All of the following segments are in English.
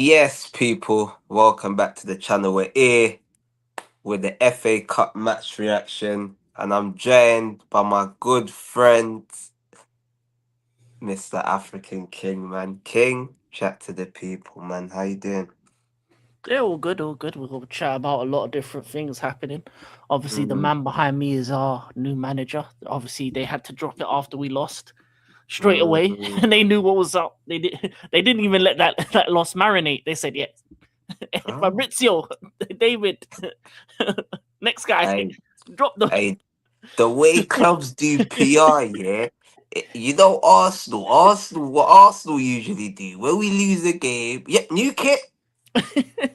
Yes, people, welcome back to the channel. We're here with the FA Cup match reaction, and I'm joined by my good friend, Mr. African King, man. King, chat to the people, man. How you doing? Yeah, all good, all good. We'll chat about a lot of different things happening. Obviously, the Mm, man behind me is our new manager. Obviously, they had to drop it after we lost straight away, mm. and they knew what was up. They didn't even let that loss marinate. They said, "Yeah, Oh, Fabrizio, David, next guy, hey, drop them." hey, the way clubs do PR, yeah. You know Arsenal, what Arsenal usually do when we lose a game, yeah, new kit,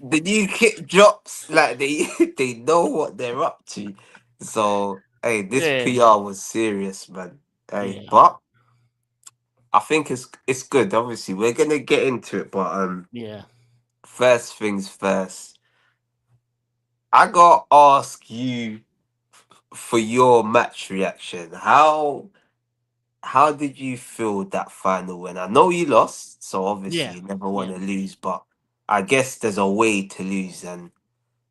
the new kit drops like they they know what they're up to. So hey, this Yeah, PR was serious, man. Hey, yeah, but I think it's good. Obviously, we're gonna get into it, but yeah, first things first. I gotta ask you for your match reaction. How did you feel that final win? I know you lost, so obviously yeah, you never want yeah. to lose, but I guess there's a way to lose, and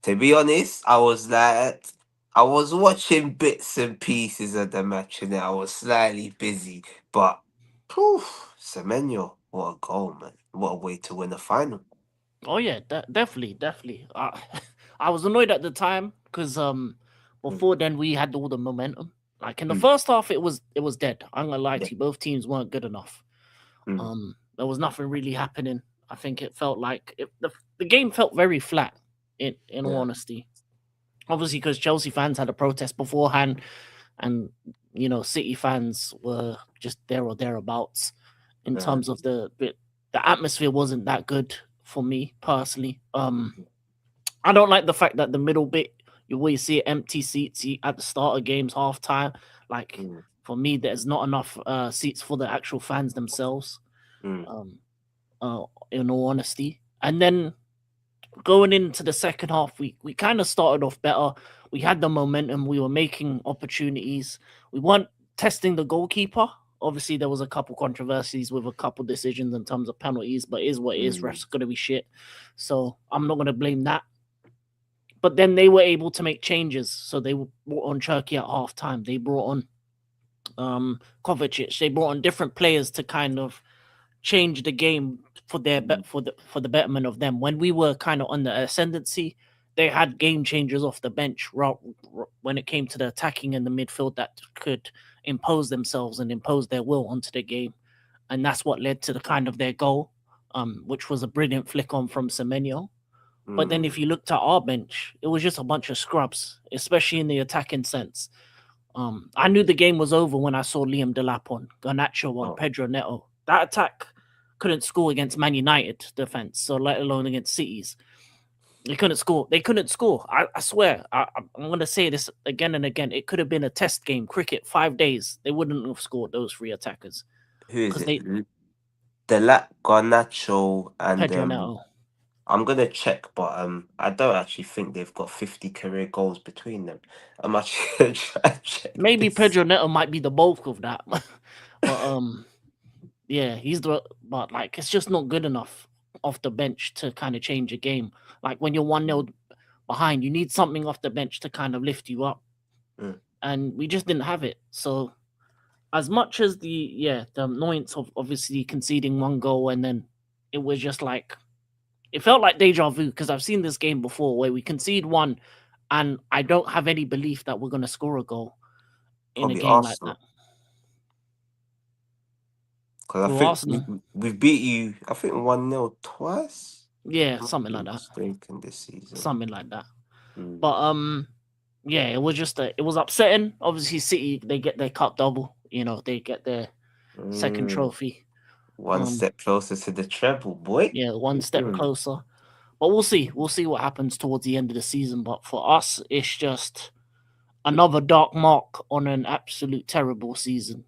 to be honest, I was watching bits and pieces of the match and I was slightly busy. But, poof, Semenyo, what a goal, man. What a way to win a final. Oh yeah, definitely, definitely. I was annoyed at the time because Mm, before then we had all the momentum. Like in the mm, first half, it was dead. I'm gonna lie yeah, to you, both teams weren't good enough. mm, There was nothing really happening. I think it felt like the game felt very flat. In all yeah, honesty, obviously because Chelsea fans had a protest beforehand, and City fans were just there or thereabouts in yeah, terms of the atmosphere wasn't that good for me personally. I don't like the fact that the middle bit you always see empty seats at the start of games, half time. Like mm, for me, there's not enough seats for the actual fans themselves. mm, Um, in all honesty, and then going into the second half, we kind of started off better. We had the momentum. We were making opportunities. We weren't testing the goalkeeper. Obviously, there was a couple controversies with a couple decisions in terms of penalties, but it is what it is. mm, Refs gonna be shit, so I'm not gonna blame that. But then they were able to make changes. So they brought on Cherky at half time. They brought on Kovacic. They brought on different players to kind of change the game for mm, for the betterment of them. When we were kind of on the ascendancy, they had game changers off the bench when it came to the attacking in the midfield that could impose themselves and impose their will onto the game, and that's what led to the kind of their goal, which was a brilliant flick on from Semenyo. But then if mm. you looked at our bench, it was just a bunch of scrubs, especially in the attacking sense. I knew the game was over when I saw Liam Delap on, Garnacho on, Oh, Pedro Neto. That attack couldn't score against Man United defense, so let alone against Cities. They couldn't score. They couldn't score. I swear. I'm going to say this again and again. It could have been a test game, cricket, 5 days. They wouldn't have scored those three attackers who is because it? they Delat Garnacho and Pedro Neto. I'm gonna check, but I don't actually think they've got 50 career goals between them. I'm actually gonna try and check Maybe this. Pedro Neto might be the bulk of that, but yeah, but like it's just not good enough off the bench to kind of change a game. Like when you're 1-0 behind, you need something off the bench to kind of lift you up. Mm, And we just didn't have it. So as much as the annoyance of obviously conceding one goal and then it was just like it felt like deja vu because I've seen this game before where we concede one and I don't have any belief that we're gonna score a goal in a probably game like that. Arsenal, because I With think Arsenal, we've beat you. I think 1-0 twice. yeah, Not something like being that. mistaken this season. Something like that. Mm, But yeah, it was upsetting. Obviously, City they get their cup double. They get their second mm. trophy. One Um, step closer to the treble, boy. yeah, one step Mm, closer. But we'll see. We'll see what happens towards the end of the season. But for us, it's just another dark mark on an absolute terrible season.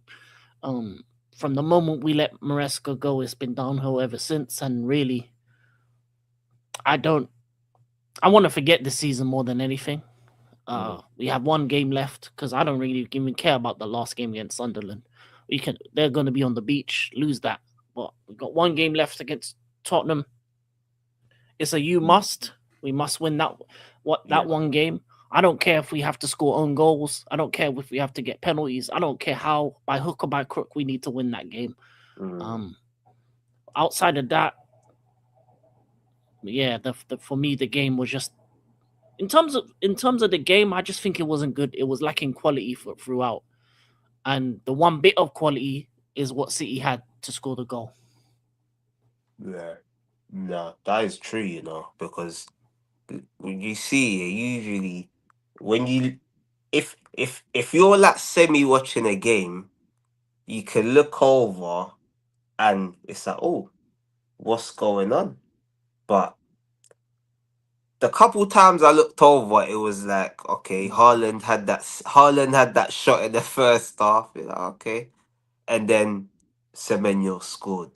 Um, from the moment we let Maresca go, it's been downhill ever since. And really, I don't. I want to forget the season more than anything. mm. We have one game left because I don't really even care about the last game against Sunderland. They're going to be on the beach, lose that. But we've got one game left against Tottenham. It's a you must. We must win that Yeah. one game. I don't care if we have to score own goals. I don't care if we have to get penalties. I don't care how by hook or by crook we need to win that game. Mm. Um, outside of that, yeah, the for me the game was just in terms of the game. I just think it wasn't good. It was lacking quality throughout, and the one bit of quality is what City had to score the goal. Yeah. No, that is true, because when you see it, usually when you if you're like semi watching a game, you can look over and it's like, oh, what's going on? But the couple times I looked over, it was like, okay, Haaland had that shot in the first half. You're like, okay, and then Semenyo scored.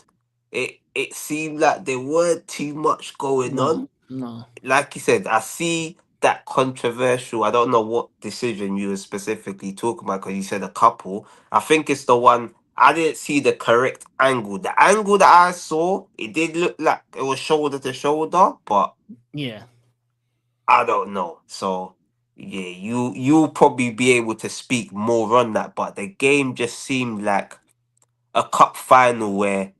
It seemed like there weren't too much going No, on. no, Like you said, I see that controversial. I don't know what decision you were specifically talking about because you said a couple. I think it's the one I didn't see the correct angle. The angle that I saw, it did look like it was shoulder to shoulder, but yeah, I don't know. So yeah, you'll probably be able to speak more on that. But the game just seemed like a cup final where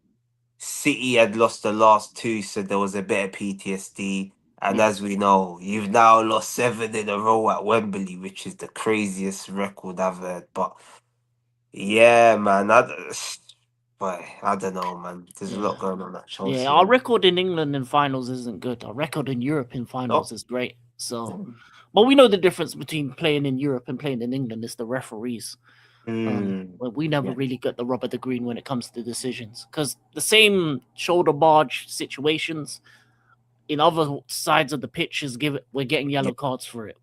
City had lost the last two, so there was a bit of PTSD. And yeah, as we know, you've now lost 7 in a row at Wembley, which is the craziest record I've heard. But yeah, man, boy, I don't know, man. There's a yeah. lot going on at Yeah, Chelsea, our man. record in England in finals isn't good. Our record in Europe in No, finals is great. So, but we know the difference between playing in Europe and playing in England is the referees. mm, Well, we never yeah, really get the rub of the green when it comes to decisions because the same shoulder barge situations in other sides of the pitch is we're getting yeah, yellow cards for it.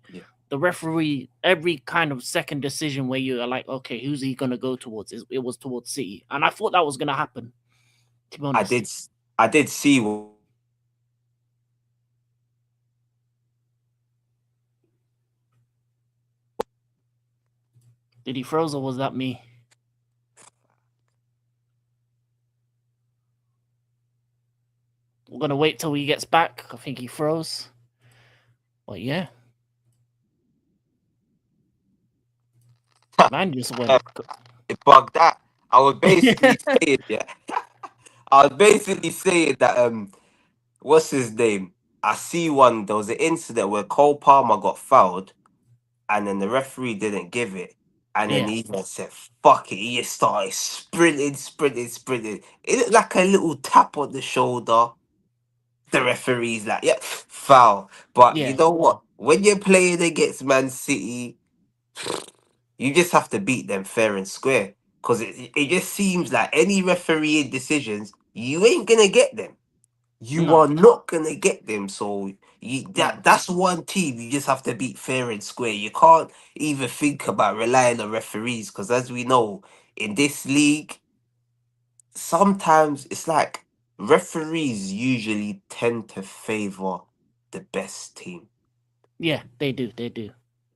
yeah. The referee every kind of second decision where you're like, okay, who's he gonna go towards? It was towards City, and I thought that was gonna happen. To be I honest, did, I did see did he froze or was that me? We're gonna wait till he gets back. I think he froze. But yeah, man just went. it bugged that. I was basically saying, yeah, I was basically saying that what's his name? I see one. There was an incident where Cole Palmer got fouled, and then the referee didn't give it, and then Yeah, he just said, "Fuck it." He just started sprinting, sprinting, sprinting. It looked like a little tap on the shoulder. The referee's like, "Yeah, foul." But you yeah, know what? When you're playing against Man City, you just have to beat them fair and square. Because it just seems like any refereeing decisions, you ain't gonna get them. You no, are not gonna get them. So no, that's one team you just have to beat fair and square. You can't even think about relying on referees because as we know in this league, sometimes it's like referees usually tend to favor the best team. yeah, they do, they do.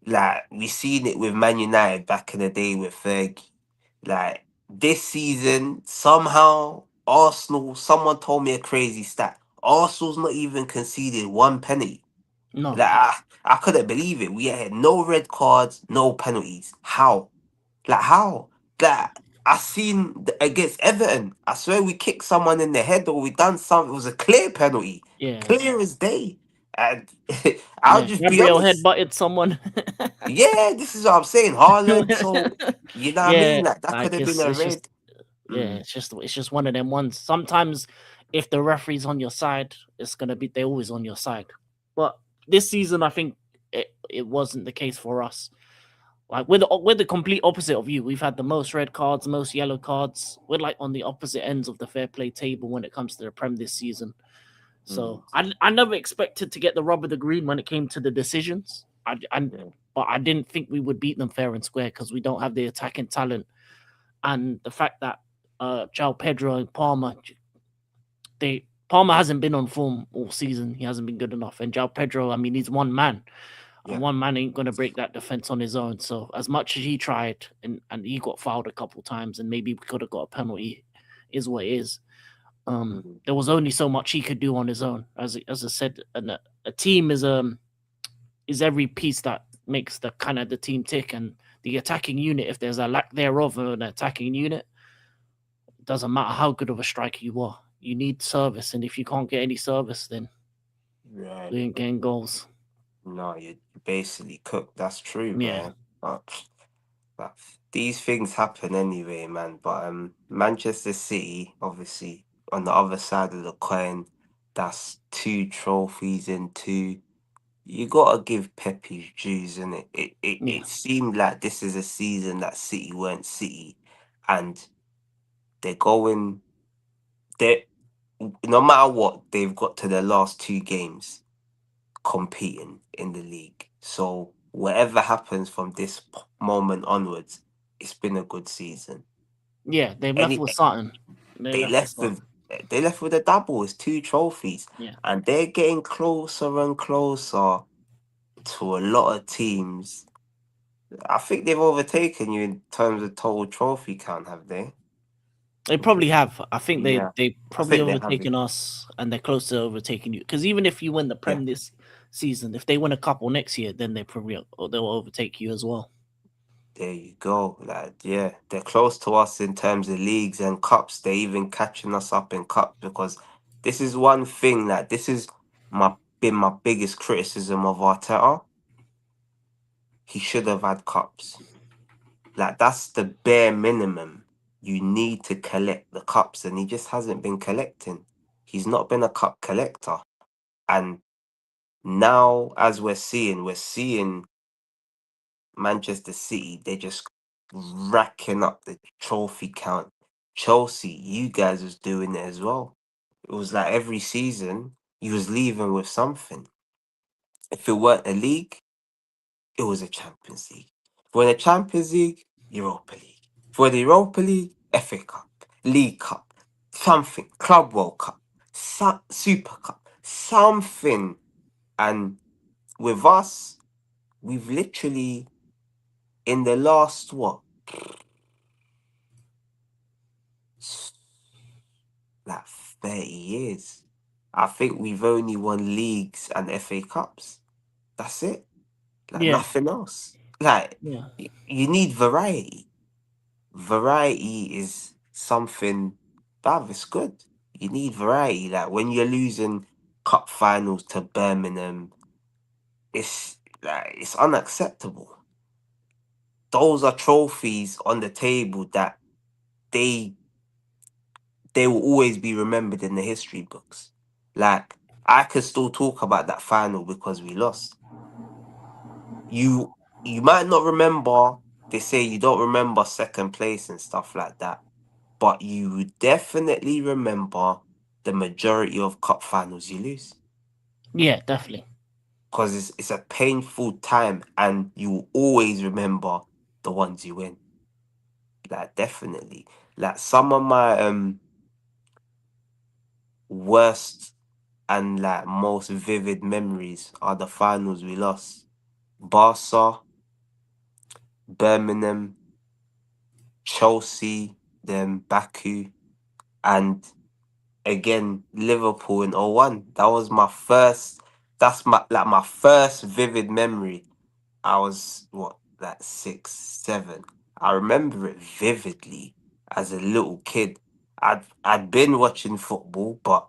Like we seen it with Man United back in the day with Fergie. Like this season, somehow Arsenal. Someone told me a crazy stat. Arsenal's not even conceded one penalty. No, Like I couldn't believe it. We had no red cards, no penalties. How? Like how? Like I seen against Everton. I swear we kicked someone in the head or we done something. It was a clear penalty, yeah, clear as day. And I'll yeah. just be Gabriel honest. headbutted someone. Yeah, this is what I'm saying. Haaland. So you know what I Yeah, mean? Like that could like have been a it's just red. yeah, Mm, it's just one of them ones. Sometimes if the referee's on your side, it's gonna be they're always on your side. But this season, I think it wasn't the case for us. Like we're the complete opposite of you. We've had the most red cards, most yellow cards. We're like on the opposite ends of the fair play table when it comes to the Prem this season. mm, So I never expected to get the rub of the green when it came to the decisions. yeah, But I didn't think we would beat them fair and square because we don't have the attacking talent and the fact that João Pedro and Palmer hasn't been on form all season. He hasn't been good enough. And João Pedro, I mean, he's one man. And yeah. one man ain't gonna break that defense on his own. So as much as he tried and he got fouled a couple times and maybe we could have got a penalty, is what it is. Mm. There was only so much he could do on his own. As I said, a team is every piece that makes the kind of the team tick, and the attacking unit. If there's a lack thereof of an attacking unit, doesn't matter how good of a striker you are. You need service, and if you can't get any service, then Right. you ain't getting goals. No, you basically cooked. That's true, Yeah, man. But these things happen anyway, man. But Manchester City, obviously, on the other side of the coin, that's two trophies in two. You gotta give Pep his dues, and yeah, it seemed like this is a season that City weren't City, and they're going. They no matter what, they've got to their last two games competing in the league. So whatever happens from this moment onwards, it's been a good season. yeah. They've left Any with something. They they left with left something. with they left with a double. It's two trophies, Yeah, and they're getting closer and closer to a lot of teams. I think they've overtaken you in terms of total trophy count, have they? they probably have. I think Yeah, they I probably think they have it. overtaken us, and they're close to overtaking you. Because even if you win the Yeah, Prem this season, if they win a couple next year, then they'll overtake you as well. there you go. Like, yeah, they're close to us in terms of leagues and cups. They're even catching us up in cups because this is one thing that this is my biggest criticism of Arteta. He should have had cups. Like that's the bare minimum. You need to collect the cups, and he just hasn't been collecting. He's not been a cup collector. And now, as we're seeing Manchester City, they're just racking up the trophy count. Chelsea, you guys was doing it as well. It was like every season you was leaving with something. If it weren't a league, it was a Champions League. For the Champions League, Europa League. For the Europa League, FA Cup, League Cup, something, Club World Cup, Super Cup, something. And with us, we've literally in the last what, s- like 30 years, I think we've only won leagues and FA Cups. That's it. Like Yeah, nothing else. Like yeah, you need variety. Variety is something that is good. You need variety. Like when you're losing cup finals to Birmingham, it's like it's unacceptable. Those are trophies on the table that they they will always be remembered in the history books. Like I could still talk about that final because we lost. You you might not remember. They say you don't remember second place and stuff like that, but you would definitely remember the majority of cup finals you lose yeah, definitely. because it's a painful time, and you will always remember the ones you win. Like definitely, like some of my worst and like most vivid memories are the finals we lost. Barca, Birmingham, Chelsea, then Baku, and again Liverpool in '01. That was my first. That's my first vivid memory. I was what, like 6, 7. I remember it vividly as a little kid. I'd been watching football, but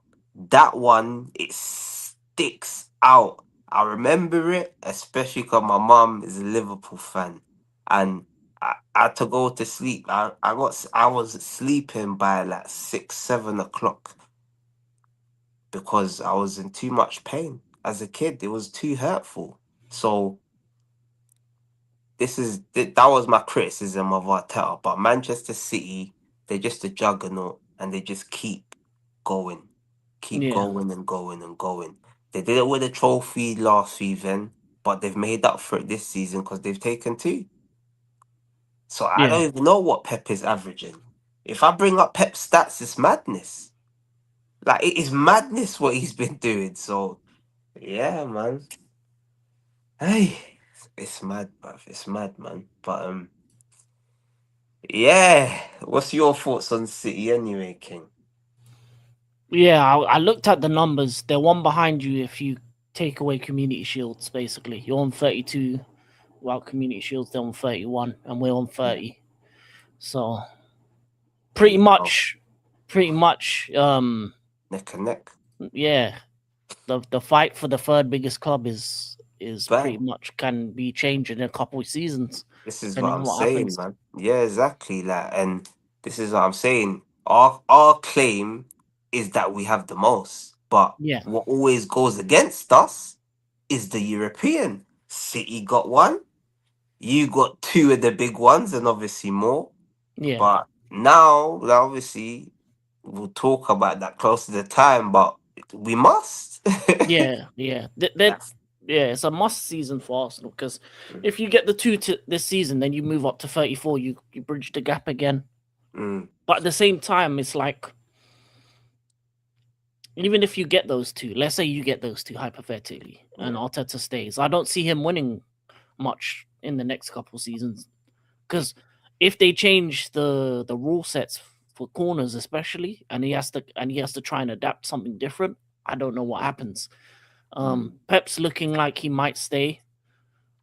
that one it sticks out. I remember it, especially because my mum is a Liverpool fan, and I had to go to sleep. I was sleeping by like 6, 7 o'clock because I was in too much pain as a kid. It was too hurtful. So that was my criticism of Arteta. But Manchester City, they're just a juggernaut, and they just keep Yeah, going and going and going. They did it with a trophy last season, but they've made up for it this season because they've taken two. So I yeah, don't even know what Pep is averaging. If I bring up Pep's stats, it's madness. Like it is madness what he's been doing. So yeah, man. Hey, it's mad, bruv. It's mad, man. But yeah. What's your thoughts on City anyway, King? Yeah, I looked at the numbers. They're one behind you if you take away community shields. Basically, you're on 32. Without community shields, they're on 31, and we're on Yeah, 30. So there pretty you go. much, pretty much, Neck and neck. yeah. The fight for the third biggest club is pretty Bang. much can be changed in a couple of seasons, This is what depending on I'm what saying, happens. man. Yeah, exactly. Like, and this is what I'm saying. Our claim is that we have the most, but Yeah, what always goes against us is the European. City got one, you got two of the big ones, and obviously more. yeah. But now, like, obviously, we'll talk about that close to the time, but we must. Yeah, yeah. Like, Yeah, it's a must season for Arsenal because mm, if you get the two to this season, then you move up to 34. You bridge the gap again. mm, But at the same time, it's like even if you get those two, let's say you get those two hypothetically, and yeah, Arteta stays, I don't see him winning much in the next couple seasons because if they change the rule sets for corners especially, and he has to try and adapt something different, I don't know what happens. mm, Pep's looking like he might stay.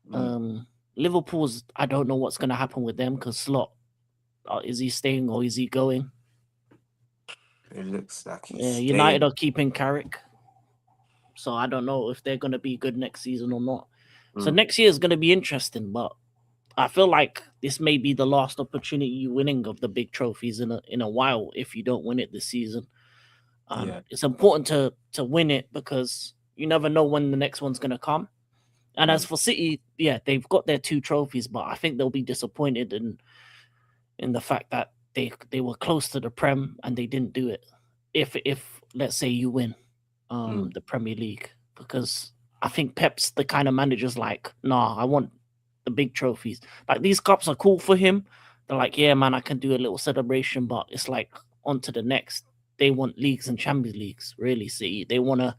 mm. Um, Liverpool's I don't know what's going to happen with them because Slot is he staying or is he going? It looks like he's Yeah, United staying. are keeping Carrick, so I don't know if they're going to be good next season or not. So Mm, next year is going to be interesting, but I feel like this may be the last opportunity you winning of the big trophies in a while if you don't win it this season. yeah. It's important to win it because you never know when the next one's going to come. And as Mm, for City, yeah, they've got their two trophies, but I think they'll be disappointed in the fact that they were close to the Prem and they didn't do it. If let's say you win mm, the Premier League, because I think Pep's the kind of manager's like, nah, I want the big trophies. Like these cups are cool for him. They're like, yeah, man, I can do a little celebration, but it's like on to the next. They want leagues and Champions Leagues, really. City. They want to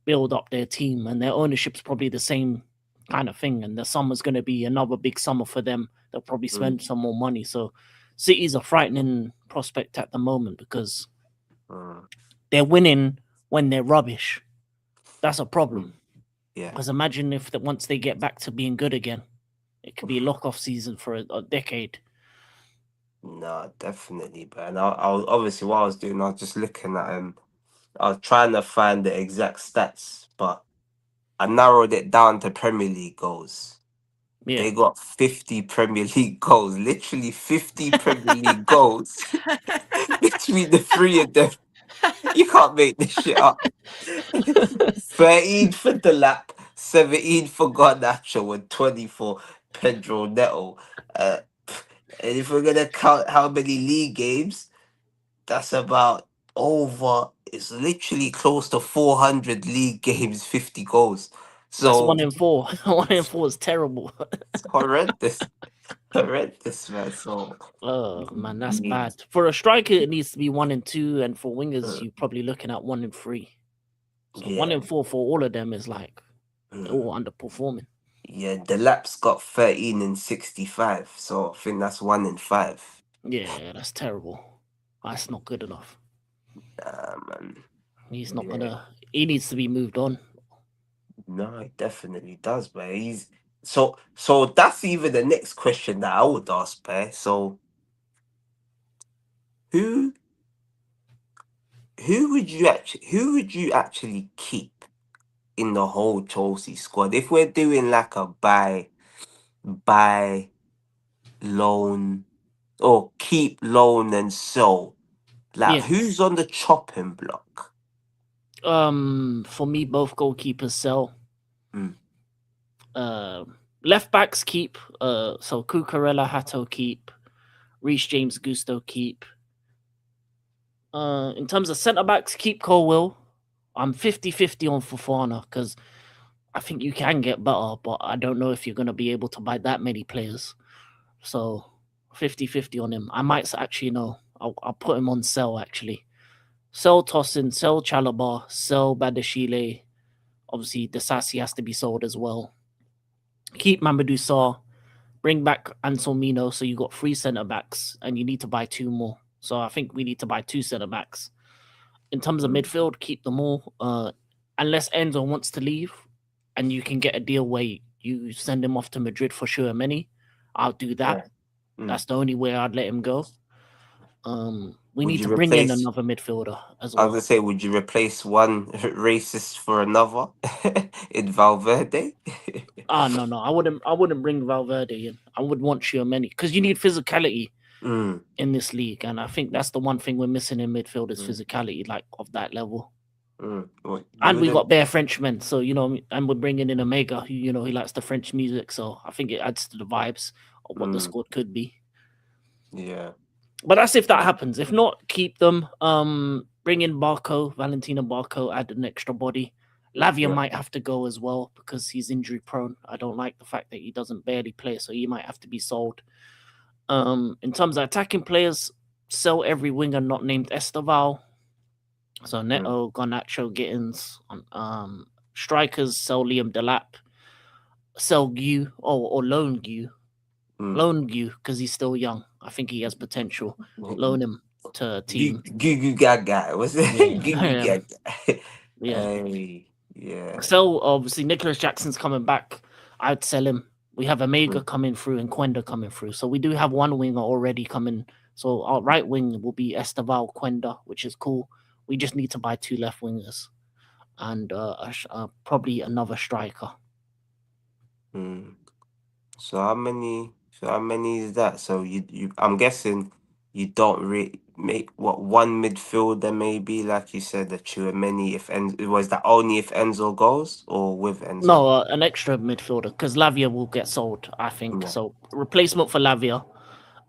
build up their team, and their ownership's probably the same kind of thing. And the summer's going to be another big summer for them. They'll probably mm, spend some more money. So City's a frightening prospect at the moment because mm, they're winning when they're rubbish. That's a problem. mm. Yeah. Because imagine if that once they get back to being good again, it could be a lock off season for a decade. No, definitely. But and I was obviously what I was doing, I was just looking at I was trying to find the exact stats, but I narrowed it down to Premier League goals. Yeah. They got 50 Premier League goals, literally 50 Premier League goals between the three of them. You can't make this shit up. 13 for Delap, 17 for Garnacho, and 20 for Pedro Neto. Uh, and if we're gonna count how many league games, that's about over. It's literally close to 400 league games, 50 goals. That's So one in four. One in four is terrible. it's horrendous, horrendous, man. So Oh man, that's need, bad. For a striker, it needs to be one in two, and for wingers, uh, you're probably looking at one in three. So one yeah, in four for all of them is like they're mm, all underperforming. yeah. The lap's got 13 and 65, so I think that's one in five. Yeah, that's terrible. That's not good enough. Man, He's not yeah. gonna. He needs to be moved on. No, it definitely does, but he's so that's even the next question that I would ask, Bear. So who who would you actually keep in the whole Chelsea squad if we're doing like a buy loan or keep loan and sell? Like Yeah. who's on the chopping block? For me, both goalkeepers sell. Mm, Uh, Left backs keep. So Cucurella, Hato keep. Reece James, Gusto keep. In terms of centre backs, keep Colwill. I'm 50-50 on Fofana because I think you can get better, but I don't know if you're going to be able to buy that many players. So 50-50 on him. I might actually know. I'll put him on sell actually. Sell Tossin, sell Chalabar, sell Badashile. Obviously, Desassi has to be sold as well. Keep Mamadou Sarr. Bring back Anselmino, so you got 3 centre backs, and you need to buy 2 more. So I think we need to buy 2 centre backs. In terms of mm, midfield, keep them all. Unless Enzo wants to leave, and you can get a deal where you send him off to Madrid for sure, many. I'll do that. yeah. Mm. That's the only way I'd let him go. We Would need to you bring in replace? another midfielder as I was gonna well. say, would you replace one racist for another in Valverde? Ah, no, no, I wouldn't bring Valverde in. I would want Tchouaméni because you need physicality Mm, in this league, and I think that's the one thing we're missing in midfield is mm, physicality, like of that level. What, you And we wouldn't? got bare Frenchmen, so and we're bringing in Omega, who he likes the French music, so I think it adds to the vibes of what the Mm, squad could be. yeah, But that's if that yeah, happens. If not, keep them. Bring in Barco, Valentina Barco, add an extra body. Lavia yeah. might have to go as well because he's injury prone. I don't like the fact that he doesn't barely play, so he might have to be sold. In terms of attacking players, sell every winger not named Esteval. So Mm, Neto, Garnacho, Gittins. Strikers, sell Liam Delap, sell Gu or loan Gu. mm. Loan Gu because he's still young. I think he has potential. Loan him to a team. Goo Goo Gaga. What's it? Yeah, Goo Goo yeah, Gaga. yeah. Hey, yeah. So obviously Nicholas Jackson's coming back. I'd sell him. We have Omega Mm, coming through and Quenda coming through. So we do have one winger already coming. So our right wing will be Esteval Quenda, which is cool. We just need to buy two left wingers and probably another striker. mm. So how many is that? So I'm guessing you don't make what one midfielder maybe, like you said, the Chouameni if was that only if Enzo goes or with Enzo? No, an extra midfielder because Lavia will get sold. I think Yeah. so. Replacement for Lavia,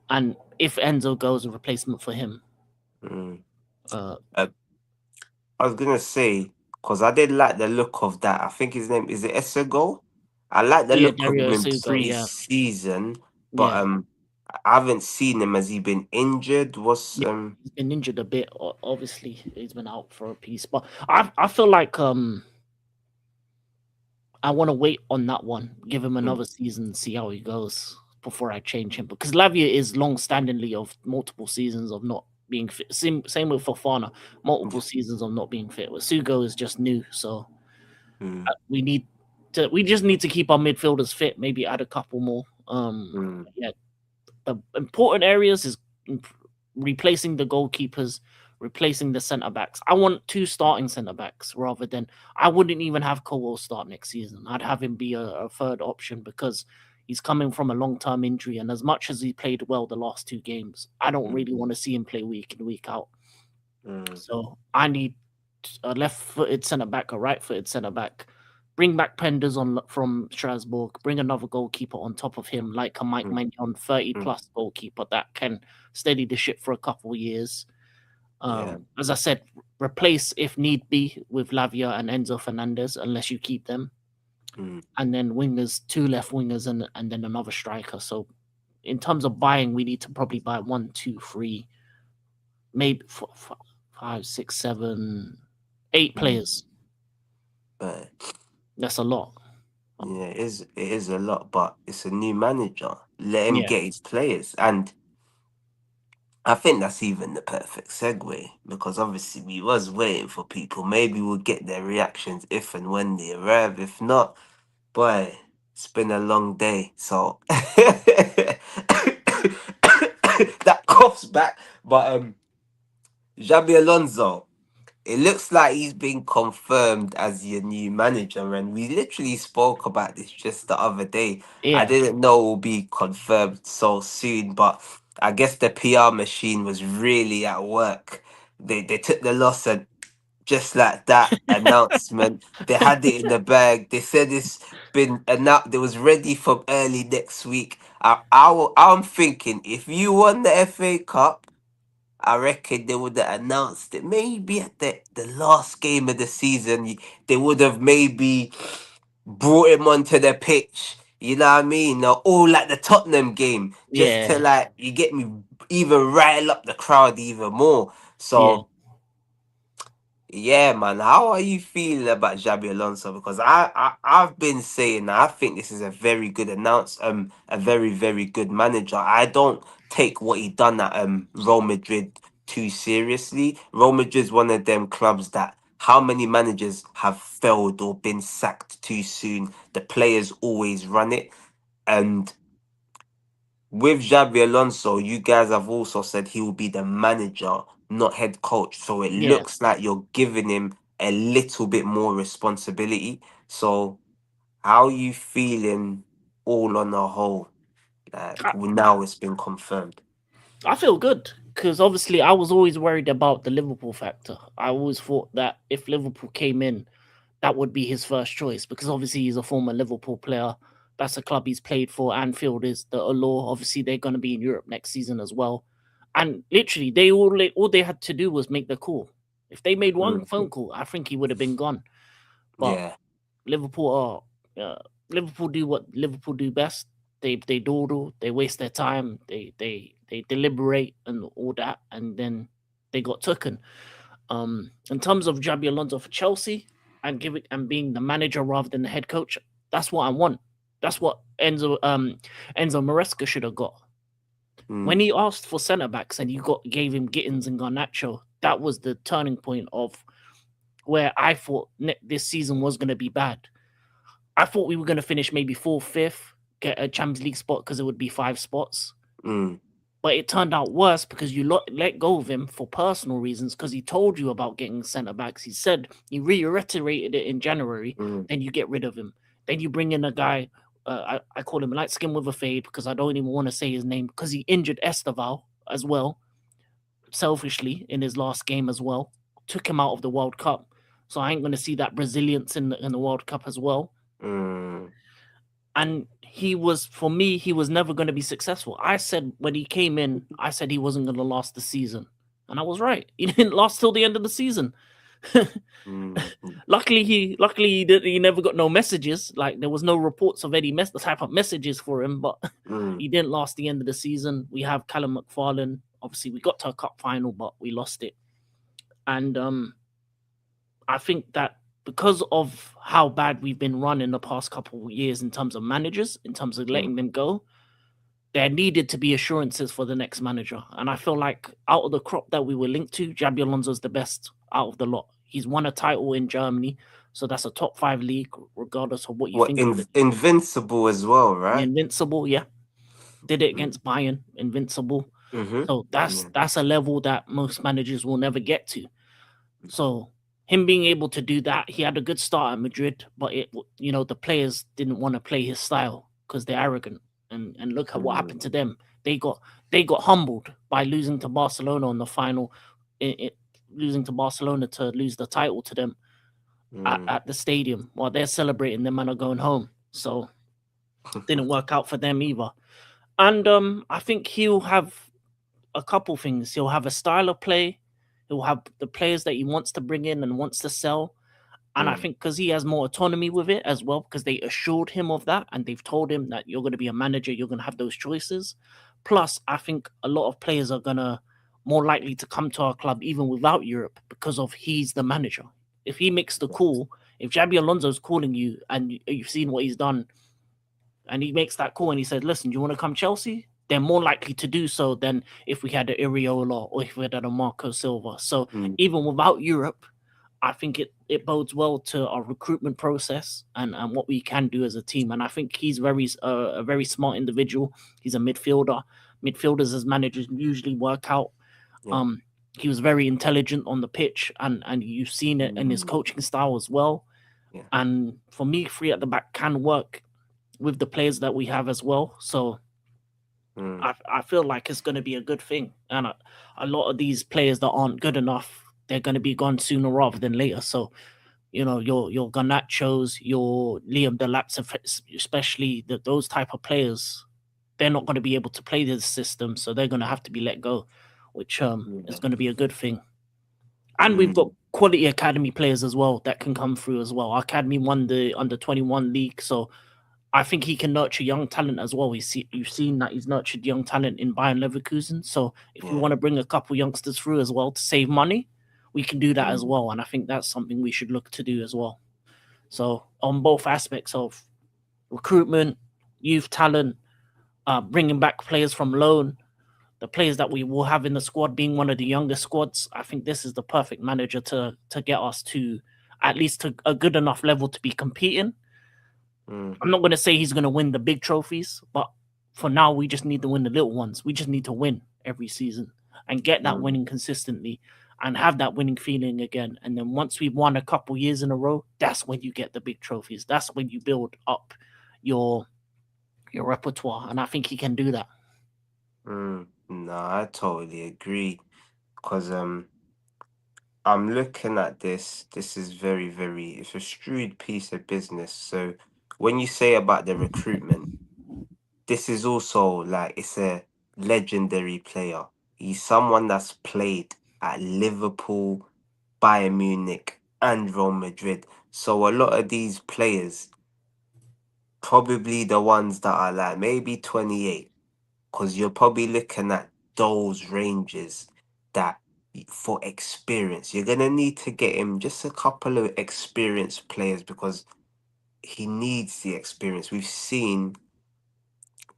and if Enzo goes, a replacement for him. Mm. Uh, Uh, I was gonna say because I did like the look of that. I think his name is it Esego. I like the yeah, look of Dario him in Sugo. Yeah, pre-season, but yeah. I haven't seen him. Has he been injured? What's Yeah, he's been injured a bit. Obviously, he's been out for a piece, but I feel like I want to wait on that one, give him mm, another season, see how he goes before I change him. Because Lavia is long-standingly of multiple seasons of not being fit. Same with Fofana, multiple seasons of not being fit. But Sugo is just new, so mm, we need to. We just need to keep our midfielders fit. Maybe add a couple more. mm, Yeah, the important areas is replacing the goalkeepers, replacing the centre backs. I want two starting centre backs rather than I wouldn't even have Cole start next season. I'd have him be a third option because he's coming from a long term injury, and as much as he played well the last two games, I don't mm, really want to see him play week in week out. mm, So I need a left-footed centre back, a right-footed centre back. Bring back Penders on from Strasbourg. Bring another goalkeeper on top of him, like a Mike mm, Maignan, 30 mm. plus goalkeeper that can steady the ship for a couple of years. Yeah. As I said, replace if need be with Lavia and Enzo Fernandez, unless you keep them, Mm, and then wingers, two left wingers, and then another striker. So in terms of buying, we need to probably buy one, two, three, maybe four, five, six, seven, eight mm. players. But That's a lot. yeah, it is a lot, but it's a new manager. Let him Yeah, get his players, and I think that's even the perfect segue because obviously we was waiting for people. Maybe we'll get their reactions if and when they arrive. If not, boy, it's been a long day. So that cough's back. But Xabi Alonso, it looks like he's been confirmed as your new manager, and we literally spoke about this just the other day. I yeah, didn't know it will be confirmed so soon, but I guess the PR machine was really at work. They took the loss and just like that announcement, they had it in the bag. They said it's been announced. It was ready from early next week. I'm thinking if you won the FA Cup. I reckon they would have announced it maybe at the last game of the season. They would have maybe brought him onto the pitch. You know what I mean? Or all like the Tottenham game, just to yeah, like you get me even rile up the crowd even more. yeah. So yeah, man. How are you feeling about Xabi Alonso? Because I've been saying that I think this is a very good a very good manager. I don't take what he done at Real Madrid too seriously. Real Madrid's one of them clubs that how many managers have failed or been sacked too soon? The players always run it. And with Xabi Alonso, you guys have also said he will be the manager, not head coach. So it Yeah, looks like you're giving him a little bit more responsibility. So how you feeling all on the whole? Like I, now it's been confirmed. I feel good because obviously I was always worried about the Liverpool factor. I always thought that if Liverpool came in, that would be his first choice because obviously he's a former Liverpool player. That's a club he's played for. Anfield is the allure. Obviously, they're going to be in Europe next season as well. And literally, all they had to do was make the call. If they made one phone Mhm. call, I think he would have been gone. But Yeah. Liverpool Liverpool do what Liverpool do best. They dawdle, they waste their time, they deliberate and all that, and then they got taken. In terms of Xabi Alonso for Chelsea and give it and being the manager rather than the head coach, that's what I want. That's what Enzo Maresca should have got. When Mm, he asked for centre backs and you got gave him Gittins and Garnacho, that was the turning point of where I thought this season was going to be bad. I thought we were going to finish maybe fourth, fifth, get a Champions League spot because it would be 5 spots. mm, But it turned out worse because you let go of him for personal reasons because he told you about getting centre backs. He said he reiterated it in January. mm, Then you get rid of him. Then you bring in a guy. I call him light skin with a fade because I don't even want to say his name because he injured Esteval as well, selfishly in his last game as well. Took him out of the World Cup. So I ain't going to see that Brazilians in the World Cup as well. mm, And he was, for me, he was never going to be successful. I said when he came in, I said he wasn't going to last the season, and I was right. He didn't last till the end of the season. mm, mm, Luckily he never got no messages. Like there was no reports of any the type of messages for him, but mm, he didn't last the end of the season. We have Callum McFarlane. Obviously, we got to a cup final, but we lost it. And I think that because of how bad we've been run in the past couple of years in terms of managers, in terms of mm. letting them go, there needed to be assurances for the next manager. And I feel like out of the crop that we were linked to, Xabi Alonso's the best out of the lot. He's won a title in Germany, so that's a top 5 league, regardless of what you What think of it. invincible as well, right? Invincible, yeah. Did it Mm, against Bayern, invincible. mm-hmm. So that's Yeah. that's a level that most managers will never get to. So him being able to do that, he had a good start at Madrid, but the players didn't want to play his style because they're arrogant. And look at what Mm, happened to them. They got they got humbled by losing to Barcelona on the final, losing to Barcelona to lose the title to them mm, at the stadium while they're celebrating. Them and are going home. So didn't work out for them either. And I think he'll have a couple things. He'll have a style of play. He'll have the players that he wants to bring in and wants to sell. And I mm, think because he has more autonomy with it as well, because they assured him of that and they've told him that you're going to be a manager, you're going to have those choices. Plus, I think a lot of players are going to more likely to come to our club even without Europe because of he's the manager. If he makes the call, if Xabi Alonso's calling you and you've seen what he's done and he makes that call and he said, "Listen, do you want to come Chelsea?" They're more likely to do so than if we had a Iriola or if we had a Marco Silva. So mm, even without Europe, I think it bodes well to our recruitment process and what we can do as a team. And I think he's a very smart individual. He's a midfielder. Midfielders as managers usually work out. yeah. Um, he was very intelligent on the pitch, and you've seen it in his Mm, coaching style as well. yeah. And for me, three at the back can work with the players that we have as well. So Mm, I feel like it's going to be a good thing. And a lot of these players that aren't good enough, they're going to be gone sooner rather than later. So your Garnachos, your Liam Delaps, especially those type of players, they're not going to be able to play this system, so they're going to have to be let go, which is yeah. going to be a good thing. And we've got Mm, quality academy players as well that can come through as well. Our academy won the under 21 league, so I think he can nurture young talent as well. You've seen that he's nurtured young talent in Bayern Leverkusen. So if we yeah. want to bring a couple youngsters through as well to save money, we can do that as Mm, well. And I think that's something we should look to do as well. So on both aspects of recruitment, youth talent, bringing back players from loan, the players that we will have in the squad being one of the younger squads, I think this is the perfect manager to get us to at least to a good enough level to be competing. Mm, I'm not going to say he's going to win the big trophies, but for now, we just need to win the little ones. We just need to win every season and get that mm, winning consistently and have that winning feeling again. And then once we've won a couple years in a row, that's when you get the big trophies. That's when you build up your your repertoire. And I think he can do that. No, I totally agree. Because I'm looking at this. This is very, very. It's a shrewd piece of business. So when you say about the recruitment, this is also like it's a legendary player. He's someone that's played at Liverpool, Bayern Munich, and Real Madrid. So a lot of these players, probably the ones that are like maybe 28, because you're probably looking at those ranges that for experience, you're gonna need to get him just a couple of experienced players because he needs the experience. We've seen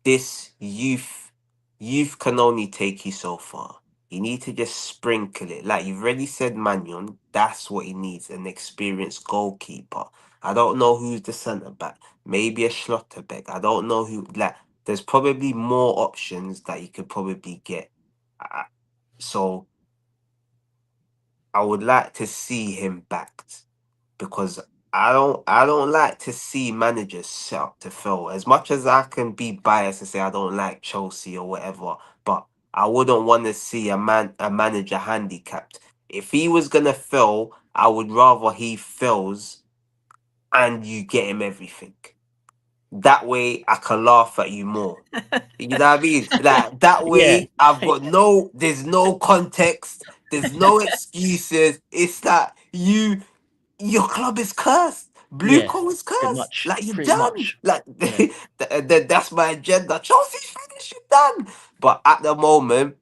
this youth can only take you so far. You need to just sprinkle it. Like you've already said, Mannion, that's what he needs, an experienced goalkeeper. I don't know who's the centre back. Maybe a Schlotterbeck. I don't know who. Like, there's probably more options that you could probably get. Uh, So I would like to see him backed because I don't like to see managers set up to fail. As much as I can be biased and say I don't like Chelsea or whatever, but I wouldn't want to see a manager handicapped. If he was gonna fail, I would rather he fails and you get him everything. That way I can laugh at you more. You know what I mean? Like that Yeah. way I've got there's no context, there's no excuses. It's that your club is cursed. Blue Yeah. Coal is Pretty cursed. much. Like you're Pretty done. much. Like Yeah. that's my agenda. Chelsea's finished. You're done. But at the moment,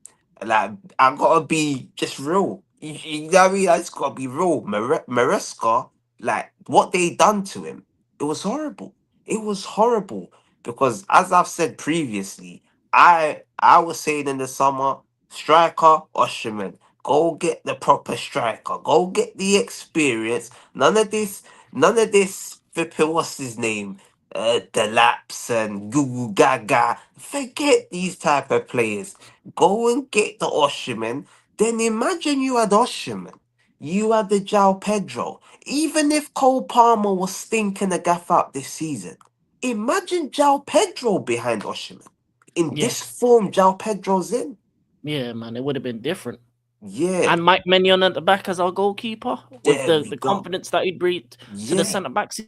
like I gotta be just real. You know what I mean? I just gotta be real. Maresca, like what they done to him, it was horrible. It was horrible because, as I've said previously, I was saying in the summer, striker Osimhen. Go get the proper striker. Go get the experience. None of this flipping what's his name? The laps and goo goo gaga. Forget these type of players. Go and get the Osherman. Then imagine you had Osherman. You had the Jao Pedro. Even if Cole Palmer was stinking a gaff out this season, imagine Jao Pedro behind Osherman. In Yeah. this form, Jao Pedro's in. Yeah, man. It would have been different. Yeah, And Mike Maignan at the back as our goalkeeper with there the we go. confidence that he'd breed to the Yeah. centre backs.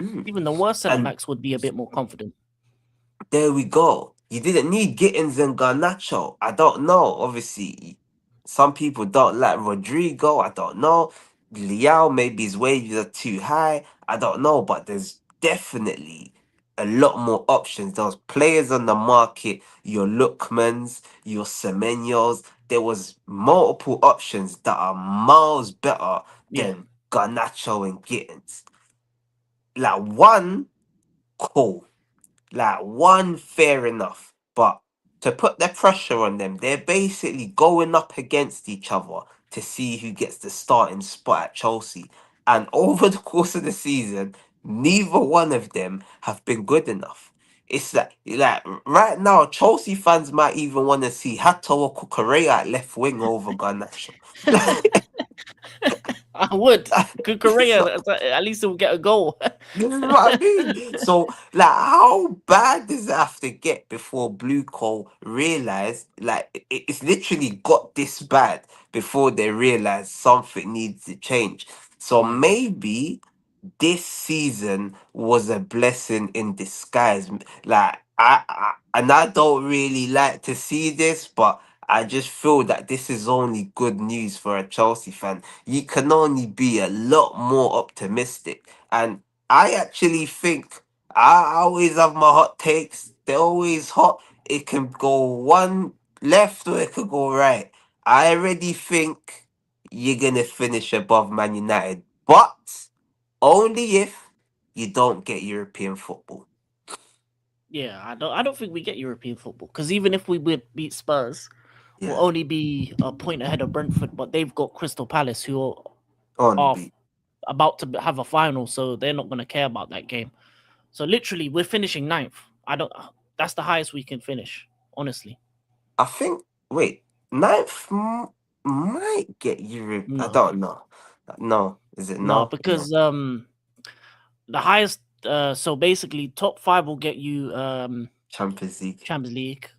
Mm. Even the worst centre backs And would be a bit more confident. there we go. You didn't need Gittins and Garnacho. I don't know. Obviously, some people don't like Rodrigo. I don't know. Liao, maybe his wages are too high. I don't know. But there's definitely a lot more options. There's players on the market. Your Lookmans, your Semenyos. There was multiple options that are miles better Yeah. than Garnacho and Gittins. Like one, cool. Like one, fair enough, but to put the pressure on them, they're basically going up against each other to see who gets the starting spot at Chelsea. And over the course of the season, neither one of them have been good enough. It's like right now, Chelsea fans might even want to see Hato or Kukurea at left wing over Garnacho. I would. So, Kukurea, at least he'll get a goal. this is what I mean. So, like, how bad does it have to get before Blue Coal realize, like, it's literally got this bad before they realize something needs to change. So Mm. maybe this season was a blessing in disguise. Like and I don't really like to see this, but I just feel that this is only good news for a Chelsea fan. You can only be a lot more optimistic, and I actually think I always have my hot takes. They're always hot. It can go one left or it could go right. I already think you're gonna finish above Man United, but only if you don't get European football. Yeah, I don't think we get European football because even if we would beat Spurs, will Yeah. only be a point ahead of Brentford, but they've got Crystal Palace, who On are beat. about to have a final, so they're not going to care about that game. So literally, we're finishing ninth. I don't. That's the highest we can finish, honestly. I think. Wait, ninth might get Europe. I No, don't know. No, is it no, no? No. because the highest. So basically, top five will get you Champions League. Champions League.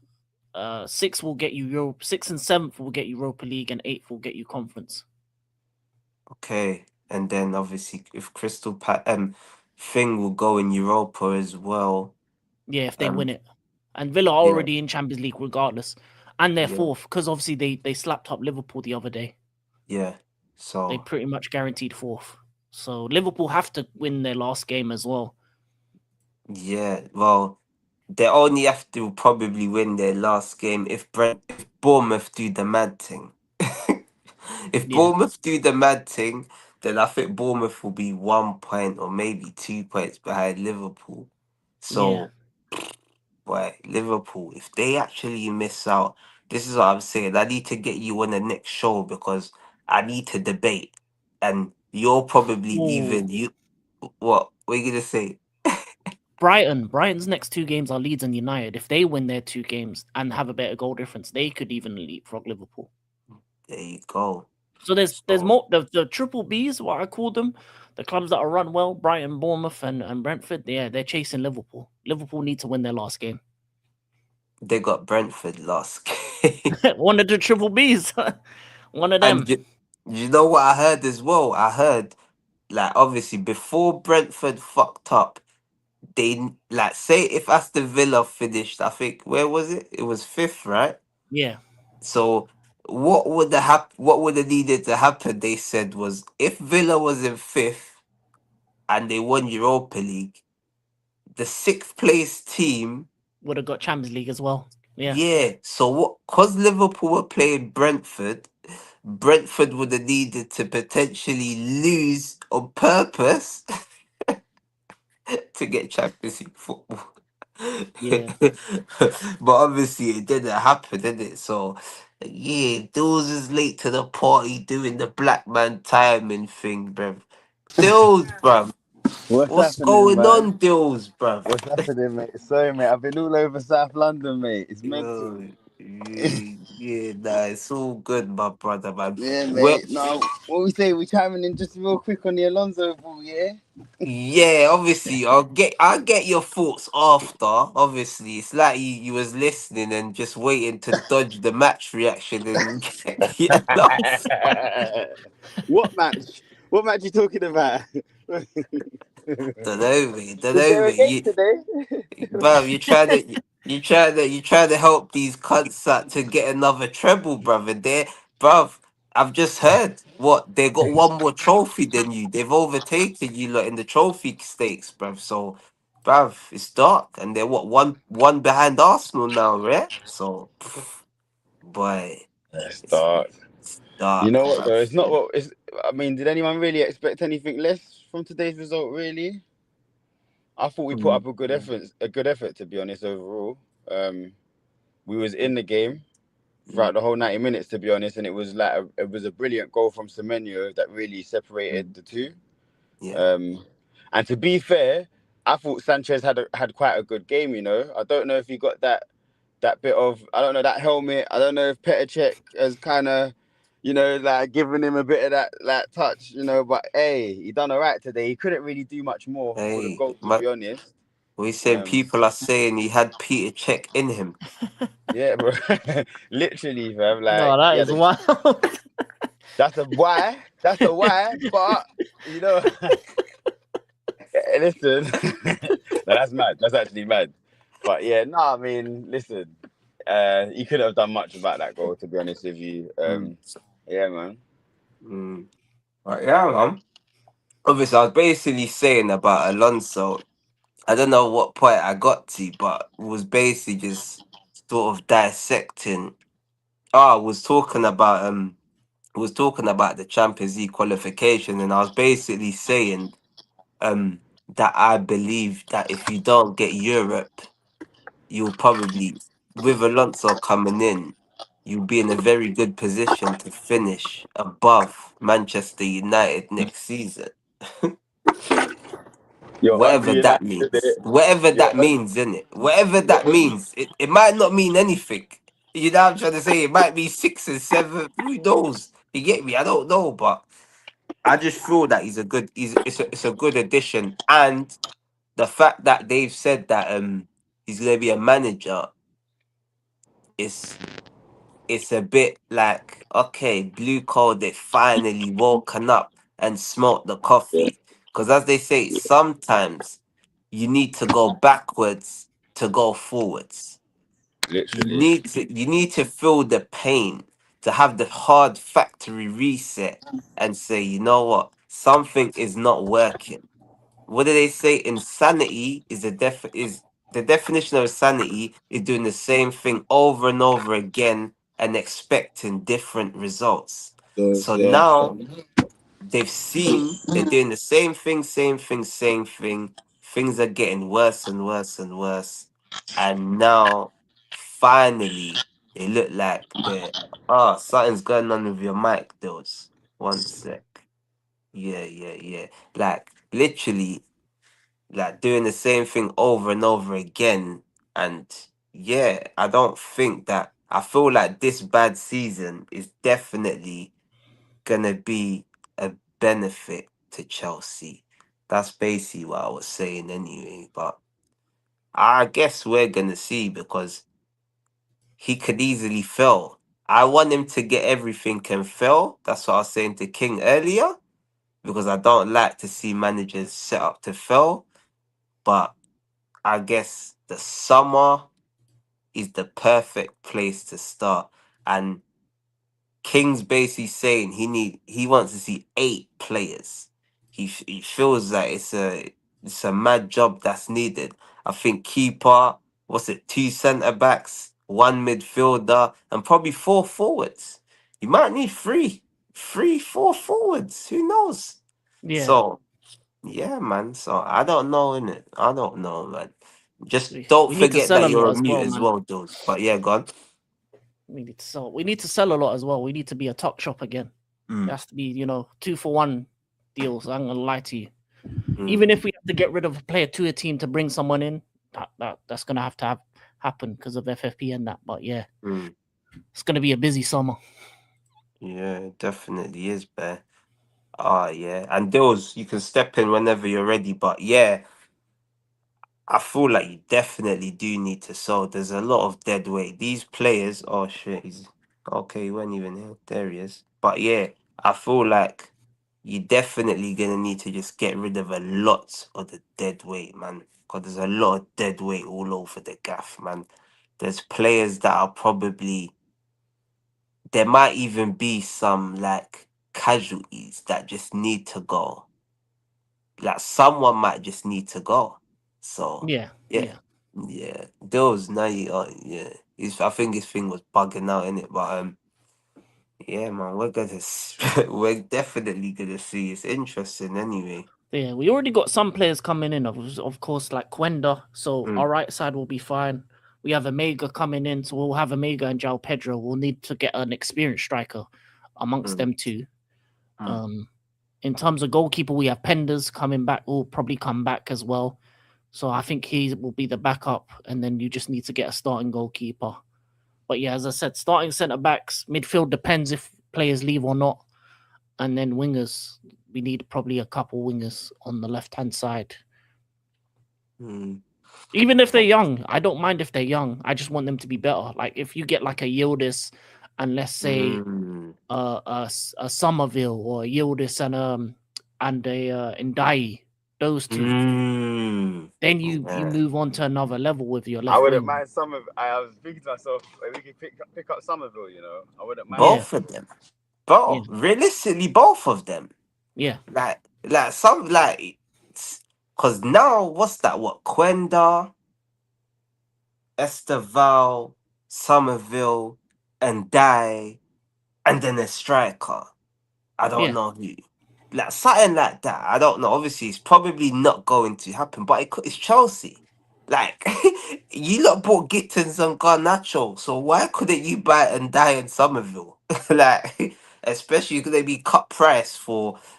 Six will get you Europe. Six and seventh will get you Europa League, and eighth will get you Conference. Okay, and then obviously if thing will go in Europa as well. Yeah, if they win Um, it, and Villa are yeah, already in Champions League regardless, and they're yeah, fourth because obviously they slapped up Liverpool the other day. yeah. They So pretty much guaranteed fourth. So Liverpool have to win their last game as well. yeah, well, they only have to probably win their last game if Bournemouth do the mad thing. If Yeah, Bournemouth do the mad thing, then I think Bournemouth will be 1 point or maybe 2 points behind Liverpool. yeah. So, boy, Liverpool, if they actually miss out, this is what I'm saying. I need to get you on the next show because I need to debate, and you're probably Oh, even you. What are you gonna say? Brighton. Brighton's next two games are Leeds and United. If they win their two games and have a better goal difference, they could even leapfrog Liverpool. There you go. So there's So more the triple Bs, what I call them, the clubs that are run well, Brighton, Bournemouth, and Brentford. Yeah, they're chasing Liverpool. Liverpool need to win their last game. they got Brentford last game. One of the triple Bs, one of And them. you know what I heard as well? I heard like obviously before Brentford fucked up, they like say if Aston Villa finished, I think where was it? It was fifth, right? Yeah, So what would have needed to happen, they said, was if Villa was in fifth and they won Europa League, the sixth place team, would have got Champions League as well. Yeah, yeah. So what cause Liverpool were playing Brentford, Brentford would have needed to potentially lose on purpose to get Champions League football. yeah. But obviously it didn't happen, did it? So yeah, Dills is late to the party doing the black man timing thing, bruv. Dills, bruv. What's What's happening, going man? on, Dills, bruv? What's happening, mate? Sorry, mate. I've been all over South London, mate. It's mental. Yo, yeah, yeah, nah, it's all good, my brother, man. Yeah, Well, mate. No, what we say? We chiming in just real quick on the Alonso ball, yeah? yeah, obviously, I'll get your thoughts after. Obviously, it's like you was listening and just waiting to dodge the match reaction and get your loss. What match? What match you talking about? Don't know, mate. Don't Was know, there a mate. game today? Bruv, you trying to help these cunts out to get another treble, brother. Bruv. I've just heard what they got one more trophy than you. They've overtaken you lot in the trophy stakes, bruv. So, bruv, it's dark, and they're what one behind Arsenal now, right? So, boy, That's it's, dark. it's You dark, know what though? bruv. It's not what. It's. I mean, did anyone really expect anything less from today's result? Really, I thought we put Mm, up a good effort. A good effort, to be honest. Overall, we was in the game mm, throughout the whole 90 minutes, to be honest, and it was like it was a brilliant goal from Semenyo that really separated mm, the two. yeah. Um, and to be fair, I thought Sanchez had quite a good game. You know, I don't know if he got that bit of, I don't know, that helmet. I don't know if Petr Cech has kind of, like giving him a bit of that touch. But hey, he done all right today. He couldn't really do much more for the Hey, goal, to be honest. we said Um, people are saying he had Peter Check in him. yeah, bro, literally, fam. No, Like, that yeah, is wild. that's a why. That's a why. But you know, listen, no, that's mad. That's actually mad. But yeah, no, I mean, listen, he couldn't have done much about that goal, to be honest with you. Mm, Yeah, man. mm. But yeah, man. Obviously, I was basically saying about Alonso. I don't know what point I got to, but was basically just sort of dissecting. Oh, I was talking about the Champions League qualification, and I was basically saying that I believe that if you don't get Europe, you'll probably with Alonso coming in. you'll be in a very good position to finish above Manchester United next season. You're Whatever ugly that United, means. Whatever you're that ugly, means, innit? Whatever you're that ugly. means. It might not mean anything. You know what I'm trying to say? It might be 6 and 7. Who knows? You get me? I don't know, but I just feel that it's a good addition. And the fact that they've said that he's gonna be a manager is it's a bit like, okay, blue coat, they finally woken up and smelt the Yeah, coffee. Because as they say, yeah, sometimes you need to go backwards to go forwards. literally. You need to feel the pain, to have the hard factory reset and say, you know what, something is not working. What do they say? Insanity is the definition of sanity is doing the same thing over and over again and expecting different results. Those, So yeah. now they've seen they're doing the same thing, same thing, same thing. Things are getting worse and worse and worse. And now finally they look like they're something's going on with your mic, those. One sec. Yeah, yeah, yeah. Like literally like doing the same thing over and over again. And yeah, I don't think that I feel like this bad season is definitely gonna be a benefit to Chelsea. That's basically what I was saying anyway. But I guess we're gonna see because he could easily fail. I want him to get everything and fail. That's what I was saying to King earlier. Because I don't like to see managers set up to fail. But I guess the summer is the perfect place to start. And King's basically saying he wants to see 8 players. He feels like it's a mad job that's needed. I think keeper, what's it, 2 centre backs, 1 midfielder, and probably 4 forwards. You might need 4 forwards. Who knows? Yeah, So yeah, man. So I don't know, innit? I don't know, man. Just don't we need to forget sell that a you're lot a as mute well, as man. well, dude. But yeah, go on. We need to sell. We need to sell a lot as well. We need to be a top shop again. It Mm, has to be, 2-for-1 deals. I'm gonna lie to you. mm, Even if we have to get rid of a player to a team to bring someone in, that's gonna have happen because of FFP and that. But yeah, mm. it's gonna be a busy summer. Yeah, it definitely is, bear. Ah, yeah. And those you can step in whenever you're ready. But yeah, I feel like you definitely do need to sell. There's a lot of dead weight. These players, oh shit, he's okay, he wasn't even here. There he is. But yeah, I feel like you're definitely gonna need to just get rid of a lot of the dead weight, man. Because there's a lot of dead weight all over the gaff, man. There's players that are probably there might even be some like casualties that just need to go. Like someone might just need to go. So Yeah, yeah, yeah, yeah. Those now yeah. I think his thing was bugging out in it, but yeah, man, we're definitely gonna see. It's interesting anyway. yeah. We already got some players coming in, of course, like Quenda. So Mm, our right side will be fine. We have Omega coming in, so we'll have Omega and João Pedro. We'll need to get an experienced striker amongst mm, them two. mm, Um, in terms of goalkeeper, we have Penders coming back. Will probably come back as well. So I think he will be the backup, and then you just need to get a starting goalkeeper. But yeah, as I said, starting centre backs, midfield depends if players leave or not, and then wingers. We need probably a couple wingers on the left hand side. mm, Even if they're young, I don't mind if they're young. I just want them to be better. Like if you get like a Yildiz, and let's say mm, a Somerville or a Yildiz and a Ndai, those two, mm. then you Yeah. move on to another level with your I left wouldn't wing. mind some of. I was thinking to myself, we could pick up Somerville. I wouldn't mind Yeah, Both that. of them. yeah, Realistically, both of them. yeah, Like some because now what's that? What Quenda, Esteval, Somerville, and Die, and then a striker. I don't yeah, know who. Like something like that. I don't know. Obviously, it's probably not going to happen, but it's Chelsea. Like, you lot bought Gittins and Garnacho, so why couldn't you buy and die in Somerville? Like, especially because they be cut price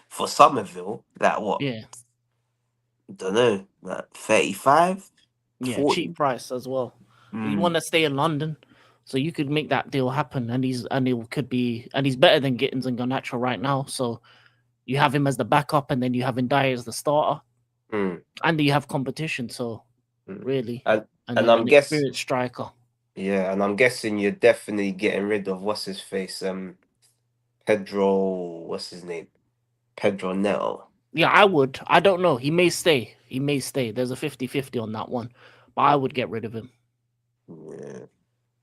for Somerville. Like what? Yeah, Don't know. Like 35, yeah, 40. cheap price as well. You Mm, want to stay in London, so you could make that deal happen, and he's better than Gittins and Garnacho right now. So you have him as the backup, and then you have Ndai as the starter, mm, and then you have competition. So mm. really, And and and then I'm an guess experienced striker. yeah, and I'm guessing you're definitely getting rid of what's his face, Pedro, what's his name? Pedro Neto. Yeah, I would. I don't know. He may stay. He may stay. There's a 50-50 on that one. But I would get rid of him. Yeah.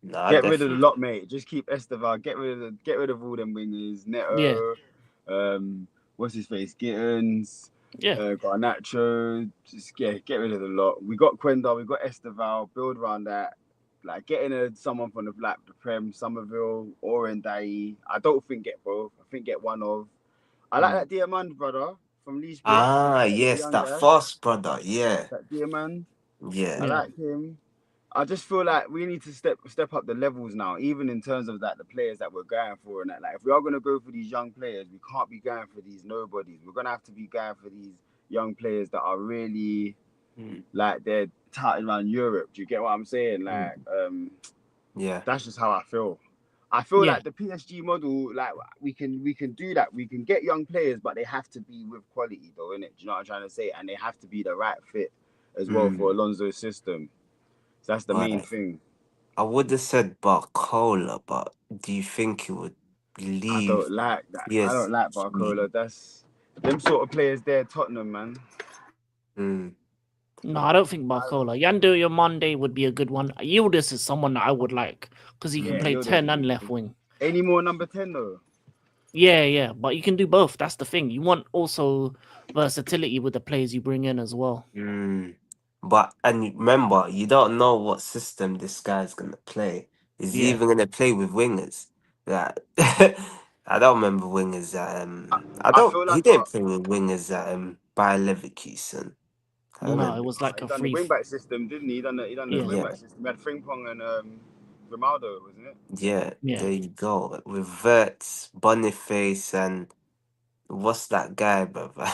No, I Get rid of the definitely lot, mate. Just keep Esteval. Get rid of all them wingers. Yeah. Neto, what's his face? Gittins, Yeah. Garnacho. Just get rid of the lot. We got Quenda, we got Esteval. Build around that. Like getting someone from the Prem, Somerville, or Ndai. I don't think get both. I think get one of. I like Mm. that Diamond brother from Lee Split, Ah, the yes, young that guy. fast brother. Yeah. That Diamond. I Yeah. Yeah. like him. I just feel like we need to step up the levels now, even in terms of like the players that we're going for and that. Like if we are gonna go for these young players, we can't be going for these nobodies. We're gonna have to be going for these young players that are really Mm, like they're touting around Europe. Do you get what I'm saying? mm, Like yeah. that's just how I feel. I feel Yeah. like the PSG model, like we can do that. We can get young players, but they have to be with quality, though, innit? Do you know what I'm trying to say? And they have to be the right fit as well for Mm, Alonso's system. So that's the main right. thing. I would have said Barcola, but do you think he would I leave don't like that. I don't like PSG? Barcola. That's them sort of players there, Tottenham, man. Mm, No, I don't think Barcola. Yando your Monday would be a good one. Yildiz is someone that I would like because he can Yeah, play you're the 10 and left wing. any more number 10 though. Yeah, yeah. But you can do both. That's the thing. You want also versatility with the players you bring in as well. mm. But and remember, you don't know what system this guy's gonna play. Is he Yeah. even gonna play with wingers? That I don't remember wingers at I I don't feel he like didn't play with wingers at Bayer Leverkusen. I don't No, it remember. was like he a done the free. wing back system, didn't he? He done the Yeah. wing Yeah, back system. He had Frimpong and Grimaldo, wasn't it? yeah, Yeah. there you go. With Verts, Boniface and what's that guy, brother?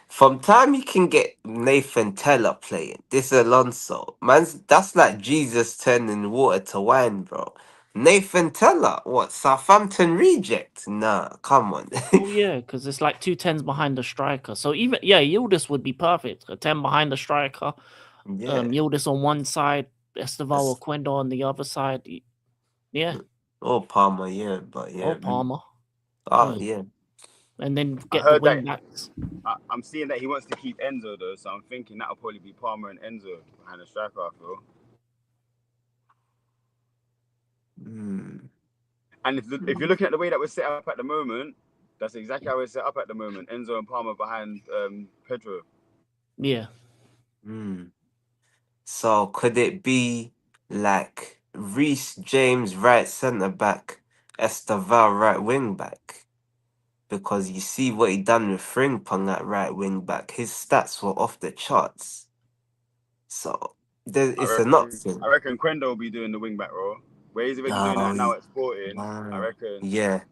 From time you can get Nathan Teller playing, this Alonso, man's that's like Jesus turning water to wine, bro. Nathan Teller, what Southampton reject? Nah, come on. Oh yeah, because it's like two tens behind the striker. So even Yildiz would be perfect. A 10 behind the striker. Yeah, Yildiz on one side, Esteval or that's Quendo on the other side. Yeah. oh Palmer, yeah, but Or yeah, Palmer. oh Mm. yeah, And then I get the heard that. wing backs. I'm seeing that he wants to keep Enzo though, so I'm thinking that'll probably be Palmer and Enzo behind the striker. I feel. mm, And if you're looking at the way that we're set up at the moment, that's exactly how we're set up at the moment. Enzo and Palmer behind Pedro. Yeah. mm. So could it be like Reece James right centre back, Esteval right wing back? Because you see what he done with Frimpong at right wing back. His stats were off the charts. So it's an I option. reckon Quendo will be doing the wing back role. Where he's already doing Oh, that now at Sporting. I wow. reckon. Yeah.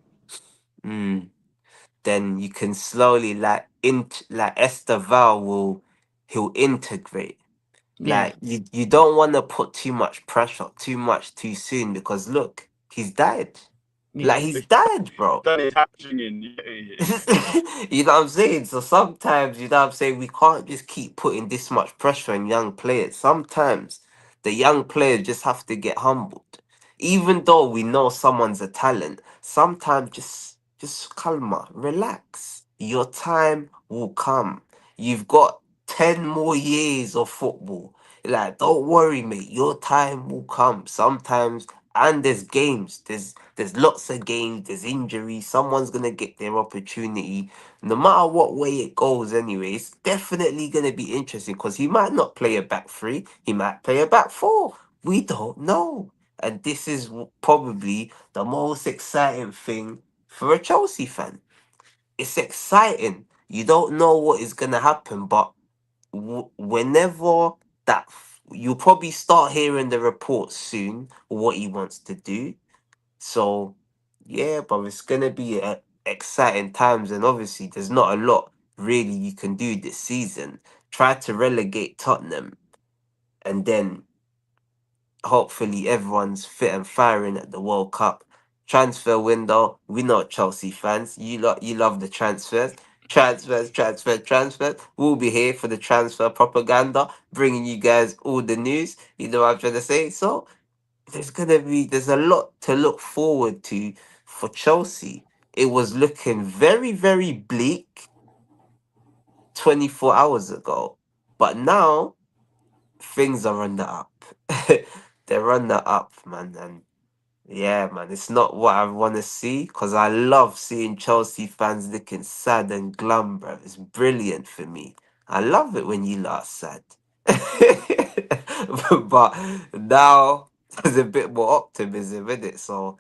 Mm. Then you can slowly like Esteval he'll integrate. Yeah. Like you don't want to put too much pressure too much too soon because look, he's died. Yeah. Like he's died, He's bro. done his hatching in. Yeah. You know what I'm saying? So sometimes, you know what I'm saying, we can't just keep putting this much pressure on young players. Sometimes the young players just have to get humbled. Even though we know someone's a talent, sometimes just calma, relax. Your time will come. You've got 10 more years of football. Like, don't worry, mate. Your time will come. Sometimes and there's games. There's lots of games. There's injuries. Someone's gonna get their opportunity. No matter what way it goes, anyway, it's definitely gonna be interesting because he might not play a back three. He might play a back four. We don't know. And this is probably the most exciting thing for a Chelsea fan. It's exciting. You don't know what is gonna happen, but whenever you'll probably start hearing the reports soon what he wants to do. So yeah, but it's gonna be exciting times, and obviously there's not a lot really you can do this season. Try to relegate Tottenham, and then hopefully everyone's fit and firing at the World Cup. Transfer window. We know Chelsea fans. You love the transfers. Transfers. We'll be here for the transfer propaganda, bringing you guys all the news. You know what I'm trying to say? So there's a lot to look forward to for Chelsea. It was looking very, very bleak 24 hours ago. But now things are on the up. They're on the up, man. And yeah, man, it's not what I want to see because I love seeing Chelsea fans looking sad and glum, bro. It's brilliant for me. I love it when you lot are sad. But now there's a bit more optimism in it. So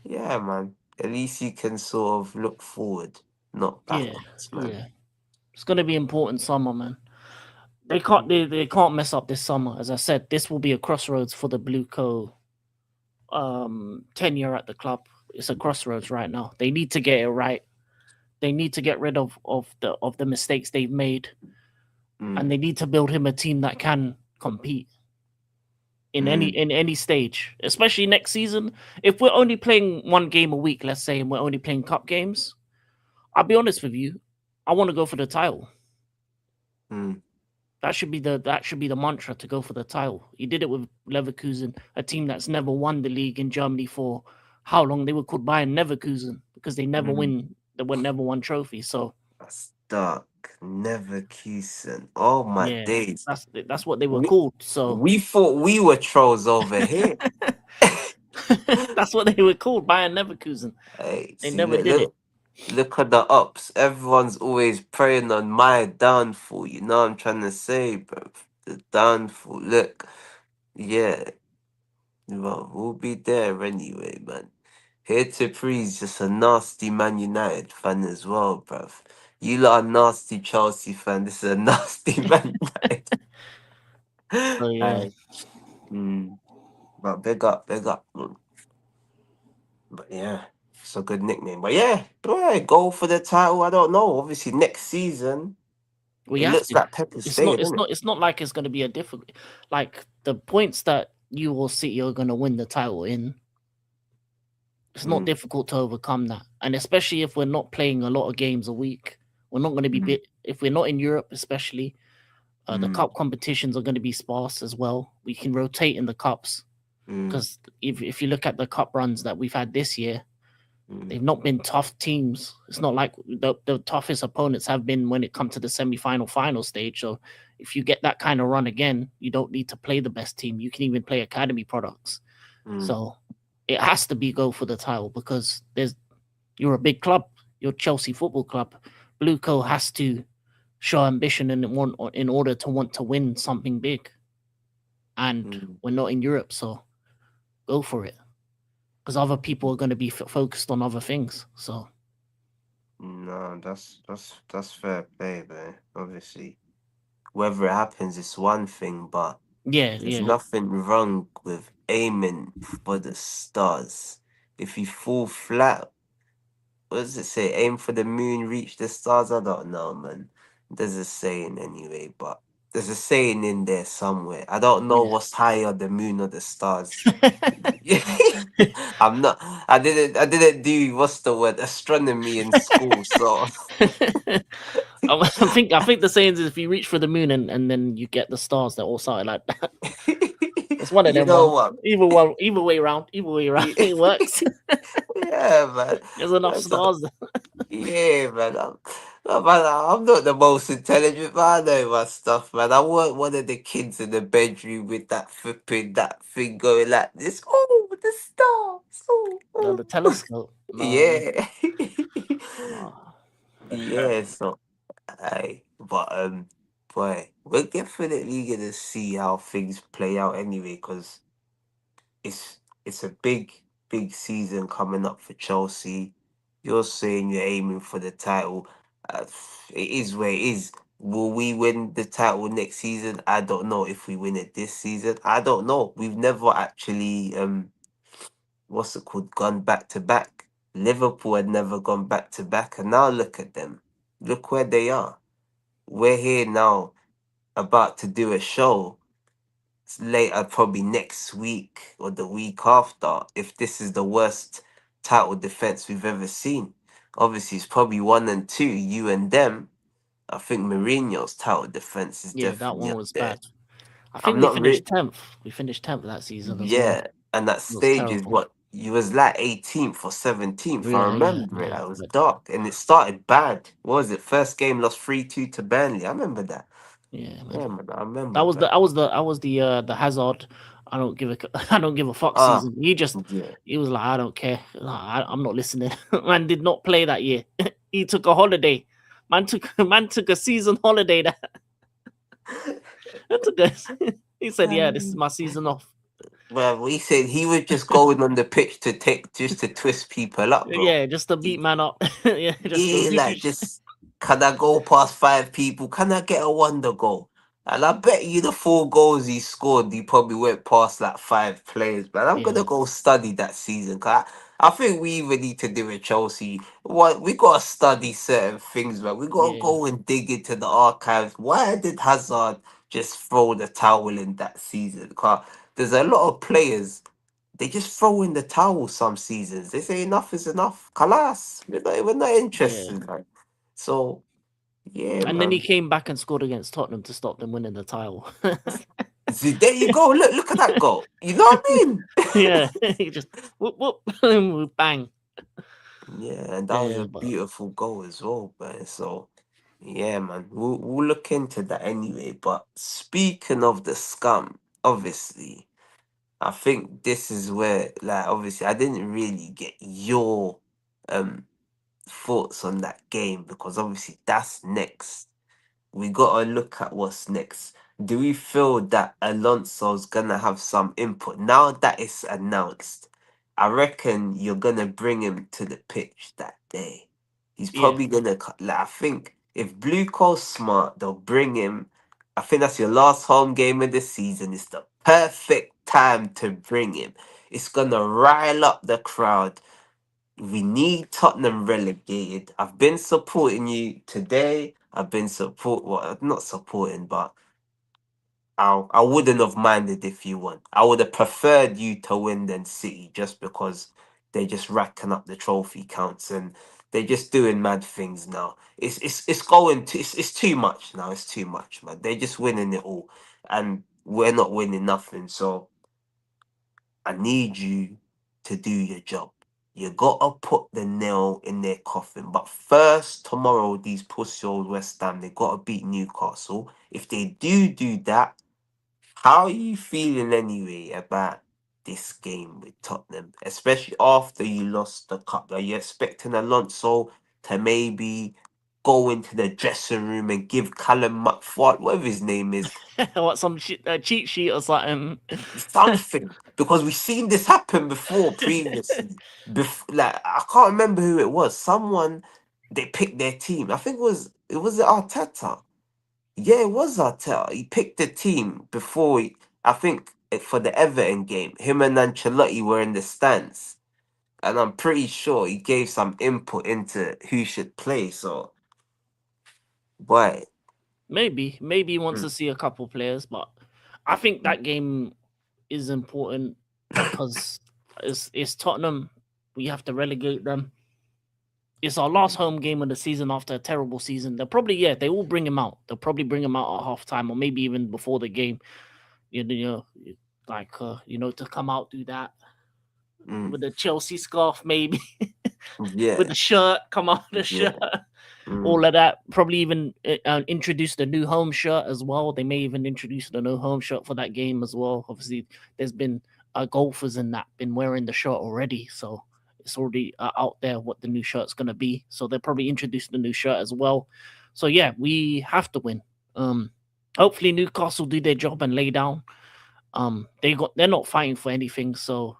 yeah, man. At least you can sort of look forward, not Yeah, backwards, man. yeah. It's gonna be important summer, man. They can't mess up this summer. As I said, this will be a crossroads for the Blue Co tenure at the club. It's a crossroads right now. They need to get it right. They need to get rid of the mistakes they've made, and Mm, they need to build him a team that can compete mm, in any stage, especially next season. If we're only playing one game a week, let's say, and we're only playing cup games, I'll be honest with you, I want to go for the title. mm, That should be the mantra, to go for the title. He did it with Leverkusen, a team that's never won the league in Germany for how long? They were called Bayern Leverkusen because mm. they were never won trophies. So That's dark. Never kissing. Oh my yeah, days. that's what they were We called. So we thought we were trolls over here. that's what they were called, Bayern Leverkusen. Hey, They see, never did it. look at the ups. Everyone's always praying on my downfall. You know what I'm trying to say, bro? The downfall. Look, yeah, well, we'll be there anyway, man. Here to Pre's just a nasty Man United fan as well, bruv. You lot are nasty Chelsea fan. This is a nasty Man United. So yeah, Aye. Mm, but big up, big up. But yeah, it's a good nickname. But yeah, go for the title. I don't know. Obviously, next season, we it have looks to. like Pep is staying, isn't it? It's not like it's going to be a difficult. Like the points that you or City are going to win the title in, it's not Mm, difficult to overcome that. And especially if we're not playing a lot of games a week, we're not going to be mm, if we're not in Europe, especially the mm, cup competitions are going to be sparse as well. We can rotate in the cups mm, because if you look at the cup runs that we've had this year, mm, they've not been tough teams. It's not like the toughest opponents have been when it comes to the final stage. So if you get that kind of run again, you don't need to play the best team. You can even play academy products. mm, So it has to be go for the title because you're a big club. You're Chelsea Football Club. Blueco has to show ambition in order to want to win something big. And mm. we're not in Europe, so go for it. Because other people are going to be focused on other things. So No, that's fair play, man. Obviously, whether it happens is one thing, but yeah, there's yeah. nothing wrong with aiming for the stars. If you fall flat, what does it say? Aim for the moon, reach the stars. I don't know, man. There's a saying anyway, but there's a saying in there somewhere. I don't know Yeah. what's higher, the moon or the stars. I'm not. I didn't do what's the word astronomy in school. So I think the saying is if you reach for the moon and then you get the stars, they're all started like that. It's one of you them know ones. what? Either way around, Yeah, it works. man. There's enough That's a, stars. yeah, man. I'm not the most intelligent man. I know my stuff, man. I weren't one of the kids in the bedroom with that flipping that thing going like this. Oh, the stars. Oh, No, oh. the telescope. No, man. Yeah. No. Yeah, so but boy, we're definitely gonna see how things play out anyway, because it's a big season coming up for Chelsea. You're saying you're aiming for the title. Uh, it is where it is. Will we win the title next season? I don't know. If we win it this season, I don't know. We've never actually what's it called, gone back to back. Liverpool had never gone back to back, and now look at them. Look where they are. We're here now, about to do a show later, probably next week or the week after. If this is the worst title defense we've ever seen, obviously it's probably 1 and 2. You and them. I think Mourinho's title defense is Yeah, that definitely one up was there. bad. I think I'm we not re- finished 10th. We finished 10th that season as well. Yeah, and that It was stage is terrible. what you was like 18th or 17th. I Yeah, yeah, remember it. yeah. It was But dark and it started bad. What was it? First game lost 3-2 to Burnley. I remember that. yeah, man. Yeah, man, I That remember was that. the Hazard. I don't give a I don't give a fuck Ah, season. yeah. He was like, I don't care. I'm not listening. Man did not play that year. He took a holiday. Man took a season holiday. That took a, he said, yeah, this is my season off. Well, we said he was just going on the pitch to take just to twist people up, bro. Yeah, just to beat man up. Yeah, just to Yeah, like really. just can I go past 5 people? Can I get a wonder goal? And I bet you the 4 goals he scored, he probably went past like 5 players. But I'm Yeah, gonna go study that season. I think we even need to do it, Chelsea. What we gotta study certain things, man. We gotta yeah, go and dig into the archives. Why did Hazard just throw the towel in that season? 'Cause there's a lot of players, they just throw in the towel some seasons. They say enough is enough. Kalas. We're not yeah. interested, man. So yeah, And then he man. came back and scored against Tottenham to stop them winning the title. See, there you go. Look at that goal. You know what I mean? Yeah, he just whoop whoop bang. Yeah, and that was Yeah, a but beautiful goal as well, man. So yeah, man. We'll look into that anyway. But speaking of the scum, obviously, I think this is where, like, obviously, I didn't really get your um thoughts on that game because obviously that's next. We gotta look at what's next. Do we feel that Alonso's gonna have some input now that it's announced? I reckon you're gonna bring him to the pitch that day. He's yeah, probably gonna like, I think if Blue Coal's smart, they'll bring him. I think that's your last home game of the season. It's the perfect time to bring him. It's gonna rile up the crowd. We need Tottenham relegated. I've been supporting you today. I've been not supporting, but I wouldn't have minded if you won. I would have preferred you to win than City just because they're just racking up the trophy counts and they're just doing mad things now. It's going to it's too much now. It's too much, man. They're just winning it all, and we're not winning nothing. So I need you to do your job. You gotta put the nail in their coffin. But first, tomorrow, these pussy old West Ham, they gotta beat Newcastle. If they do that, how are you feeling anyway about this game with Tottenham? Especially after you lost the cup. Are you expecting Alonso to maybe go into the dressing room and give Callum McFart, whatever his name is, what some cheat sheet or something? something, because we've seen this happen before previously. Like I can't remember who it was. Someone, they picked their team. I think it was Arteta. Yeah, it was Arteta. He picked the team before. I think for the Everton game, him and Ancelotti were in the stands, and I'm pretty sure he gave some input into who should play. So, boy, Maybe he wants mm, to see a couple players, but I think mm, that game is important because it's Tottenham. We have to relegate them. It's our last home game of the season after a terrible season. They will bring him out. They'll probably bring him out at halftime or maybe even before the game. You know, to come out, do that mm, with the Chelsea scarf, maybe with yeah, the shirt, come out with the shirt, yeah, mm, all of that. Probably even introduce the new home shirt as well. They may even introduce the new home shirt for that game as well. Obviously, there's been golfers in that been wearing the shirt already, so it's already out there what the new shirt's gonna be. So they'll probably introduce the new shirt as well. So yeah, we have to win. Hopefully Newcastle do their job and lay down. They're not fighting for anything, so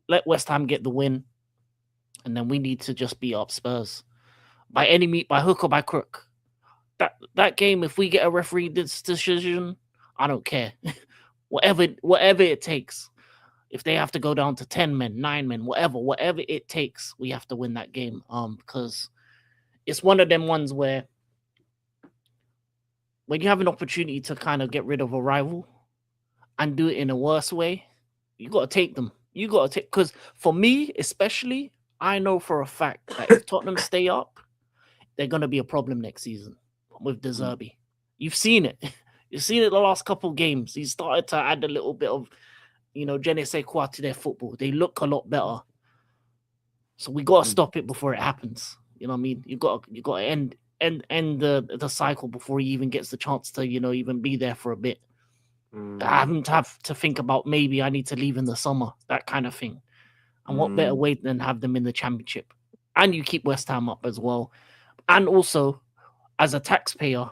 let West Ham get the win, and then we need to just beat up Spurs by any meat, by hook or by crook. that game, if we get a referee decision, I don't care. whatever it takes. If they have to go down to 10 men, 9 men, whatever it takes, we have to win that game. Because it's one of them ones where when you have an opportunity to kind of get rid of a rival and do it in a worse way, you got to take them. You got to take, because for me, especially, I know for a fact that if Tottenham stay up, they're going to be a problem next season with De Zerbi. You've seen it. You've seen it the last couple games. He's started to add a little bit of, je ne sais quoi to their football. They look a lot better. So we got to stop it before it happens. You know what I mean? You got to end the cycle before he even gets the chance to, even be there for a bit. I have to think about maybe I need to leave in the summer, that kind of thing. And what better way than have them in the Championship? And you keep West Ham up as well. And also, as a taxpayer,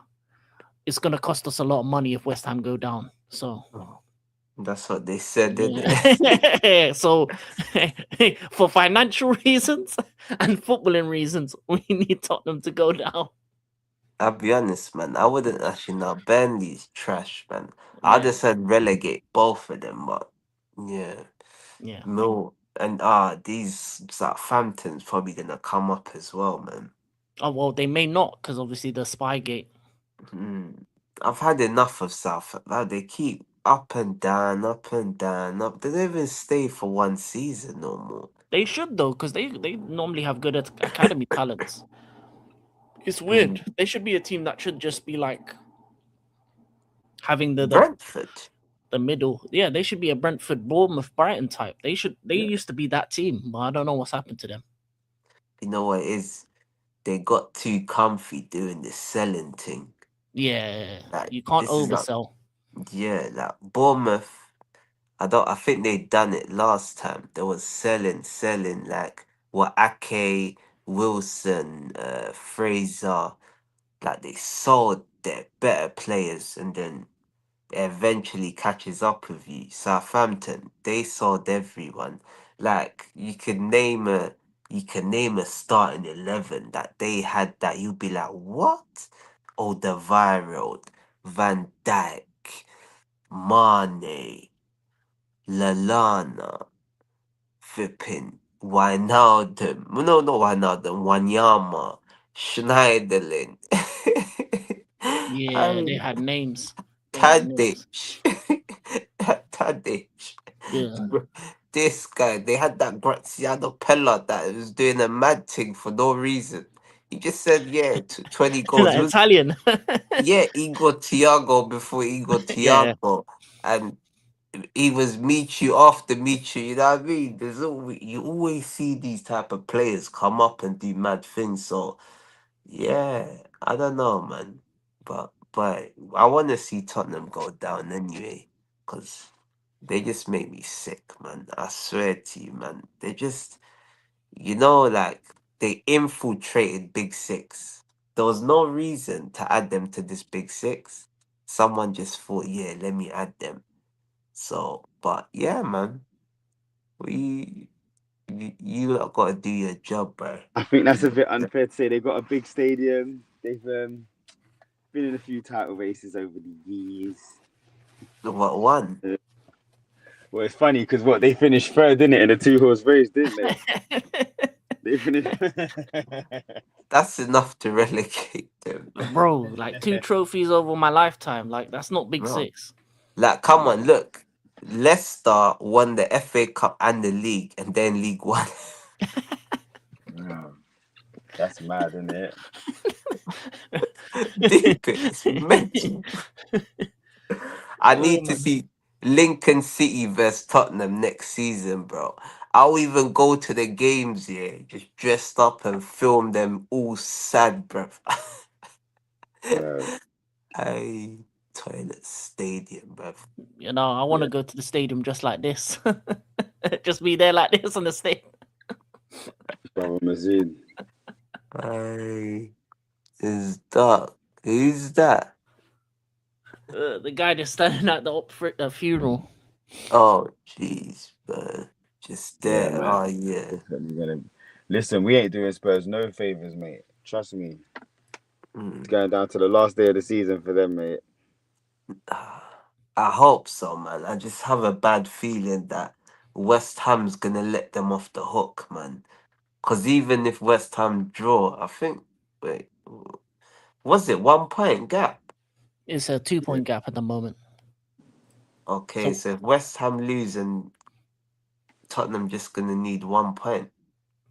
it's going to cost us a lot of money if West Ham go down. So that's what they said, didn't it? So for financial reasons and footballing reasons, we need Tottenham to go down. I'll be honest, man. I wouldn't actually know. Burnley's trash, man. I just said relegate both of them, but yeah. No, and these Southampton's probably gonna come up as well, man. Oh well, they may not, because obviously the Spygate. I've had enough of Southampton. They keep up and down, up and down, up. They don't even stay for one season no more. They should though, because they normally have good academy talents. It's weird. They should be a team that should just be like having the Brentford. The middle. Yeah, they should be a Brentford, Bournemouth, Brighton type. They used to be that team, but I don't know what's happened to them. You know what it is? They got too comfy doing this selling thing. Yeah, you can't oversell. Like Bournemouth. I think they done it last time. They was selling like Ake, Wilson, Fraser. Like they sold their better players, and then it eventually catches up with you. Southampton, they sold everyone. Like you can name a starting 11 that they had that you'd be like, what? Alderweireld, Van Dijk, Mane, Lallana, flipping Wijnaldum. No, not Wijnaldum. Wanyama, Schneiderlin. Yeah, they had names. Tadic. Yeah. This guy, they had that Graziano Pella that was doing a mad thing for no reason. He just said, 20 goals. Like Italian. Igor Thiago before Igor Thiago. And he was Michu after Michu, you know what I mean? You always see these type of players come up and do mad things. So, yeah, I don't know, man. But I want to see Tottenham go down anyway, because they just make me sick, man. I swear to you, man. They just, like, they infiltrated Big Six. There was no reason to add them to this Big Six. Someone just thought, let me add them. So, but yeah, man. You lot got to do your job, bro. I think that's a bit unfair to say. They've got a big stadium. They've been in a few title races over the years. What one? Well, it's funny because they finished third, didn't it, in a 2-horse race, didn't they? They finished. That's enough to relegate them, bro. Like 2 trophies over my lifetime. Like that's not Big Six. Like, come on, look. Leicester won the FA Cup and the league, and then League One. That's mad, isn't it? Dude, it's mental. I need to see Lincoln City versus Tottenham next season, bro. I'll even go to the games, just dressed up and film them all sad, bro. Toilet stadium, bro. I want to go to the stadium just like this. Just be there like this on the stadium. Is that? Who's that? The guy just standing at the funeral. Oh, jeez, man. Just there. Yeah, oh, yeah. Listen, we ain't doing Spurs no favors, mate. Trust me. It's going down to the last day of the season for them, mate. I hope so, man. I just have a bad feeling that West Ham's gonna let them off the hook, man. Because even if West Ham draw, I think, wait, was it 1 point gap? It's a 2 point gap at the moment. Okay, so if West Ham lose and Tottenham just gonna need 1 point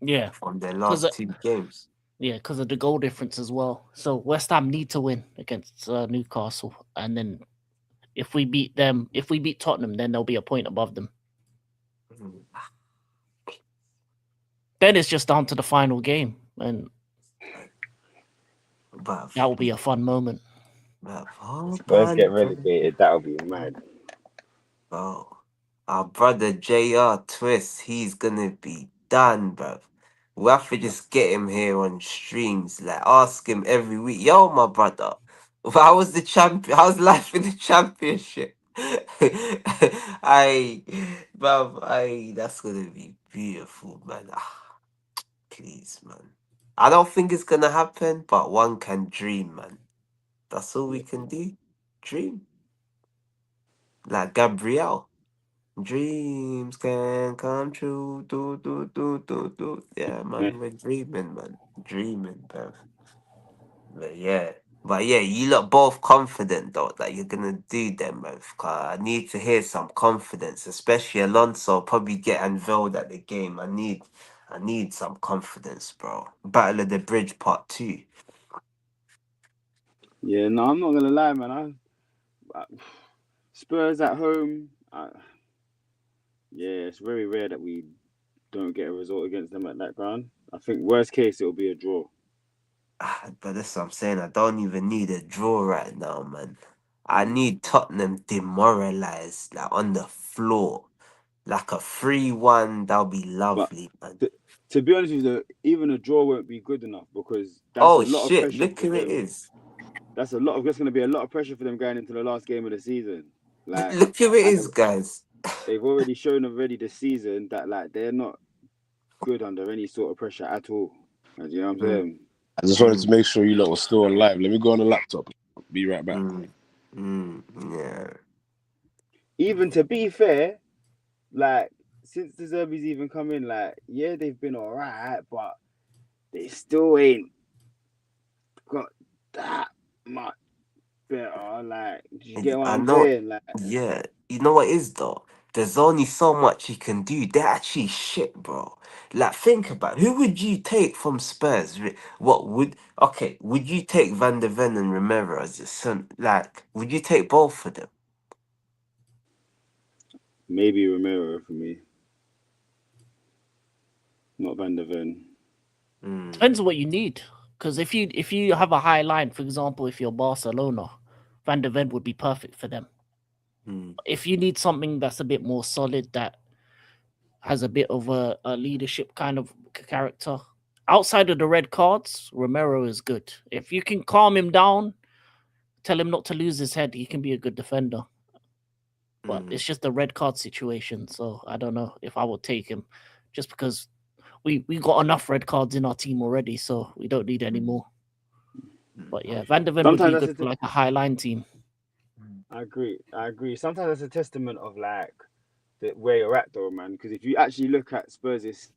Yeah, from their 'cause last 2 games. yeah, because of the goal difference as well. So West Ham need to win against Newcastle, and then if we beat Tottenham, then they'll be a point above them. Mm. Then it's just down to the final game, and But that will be a fun moment. Spurs get relegated, that'll be mad. Bro, our brother JR Twist, he's gonna be done, bruv. We have to just get him here on streams, like ask him every week. Yo, my brother, how was the champion? How's life in the championship? That's gonna be beautiful, man. Please, man. I don't think it's gonna happen, but one can dream, man. That's all we can do. Dream. Like Gabrielle. Dreams can come true. Do. Yeah, man, we're dreaming, man. Dreaming, bruv. But yeah, you look both confident though that you're gonna do them, bruv. 'Cause I need to hear some confidence, especially Alonso probably get unveiled at the game. I need some confidence, bro. Battle of the Bridge Part 2. Yeah, no, I'm not gonna lie, man. Spurs at home. Yeah, it's very rare that we don't get a result against them at that ground. I think worst case it'll be a draw. But that's what I'm saying. I don't even need a draw right now, man. I need Tottenham demoralized, like on the floor. Like a 3-1, that'll be lovely, man. To be honest with you, even a draw won't be good enough because that's Oh a lot of shit, pressure look for who it them. is. That's going to be a lot of pressure for them going into the last game of the season. Like, Look who it is, guys. They've already shown this season that like they're not good under any sort of pressure at all. You know what I'm saying? I just wanted to make sure you lot were still alive. Let me go on the laptop. Be right back. Yeah. Even to be fair, like since the Zerbi's even come in, like yeah, they've been alright, but they still ain't got that much better. Like, do you get what I'm saying? Like, yeah. You know what it is though? There's only so much you can do. They're actually shit, bro. Like, think about it. Who would you take from Spurs? Would you take Van der Ven and Romero as your son? Like, would you take both of them? maybe Romero for me, not Van der Ven. Depends on what you need. Because if you have a high line, for example, if you're Barcelona, Van der Ven would be perfect for them. If you need something that's a bit more solid, that has a bit of a leadership kind of character, outside of the red cards, Romero is good. If you can calm him down, tell him not to lose his head, he can be a good defender. But it's just the red card situation. So I don't know if I would take him, just because we got enough red cards in our team already, so we don't need any more. But yeah, Van der Ven would be good for like a high line team. I agree. Sometimes it's a testament of like where you're at, though, man. Because if you actually look at Spurs'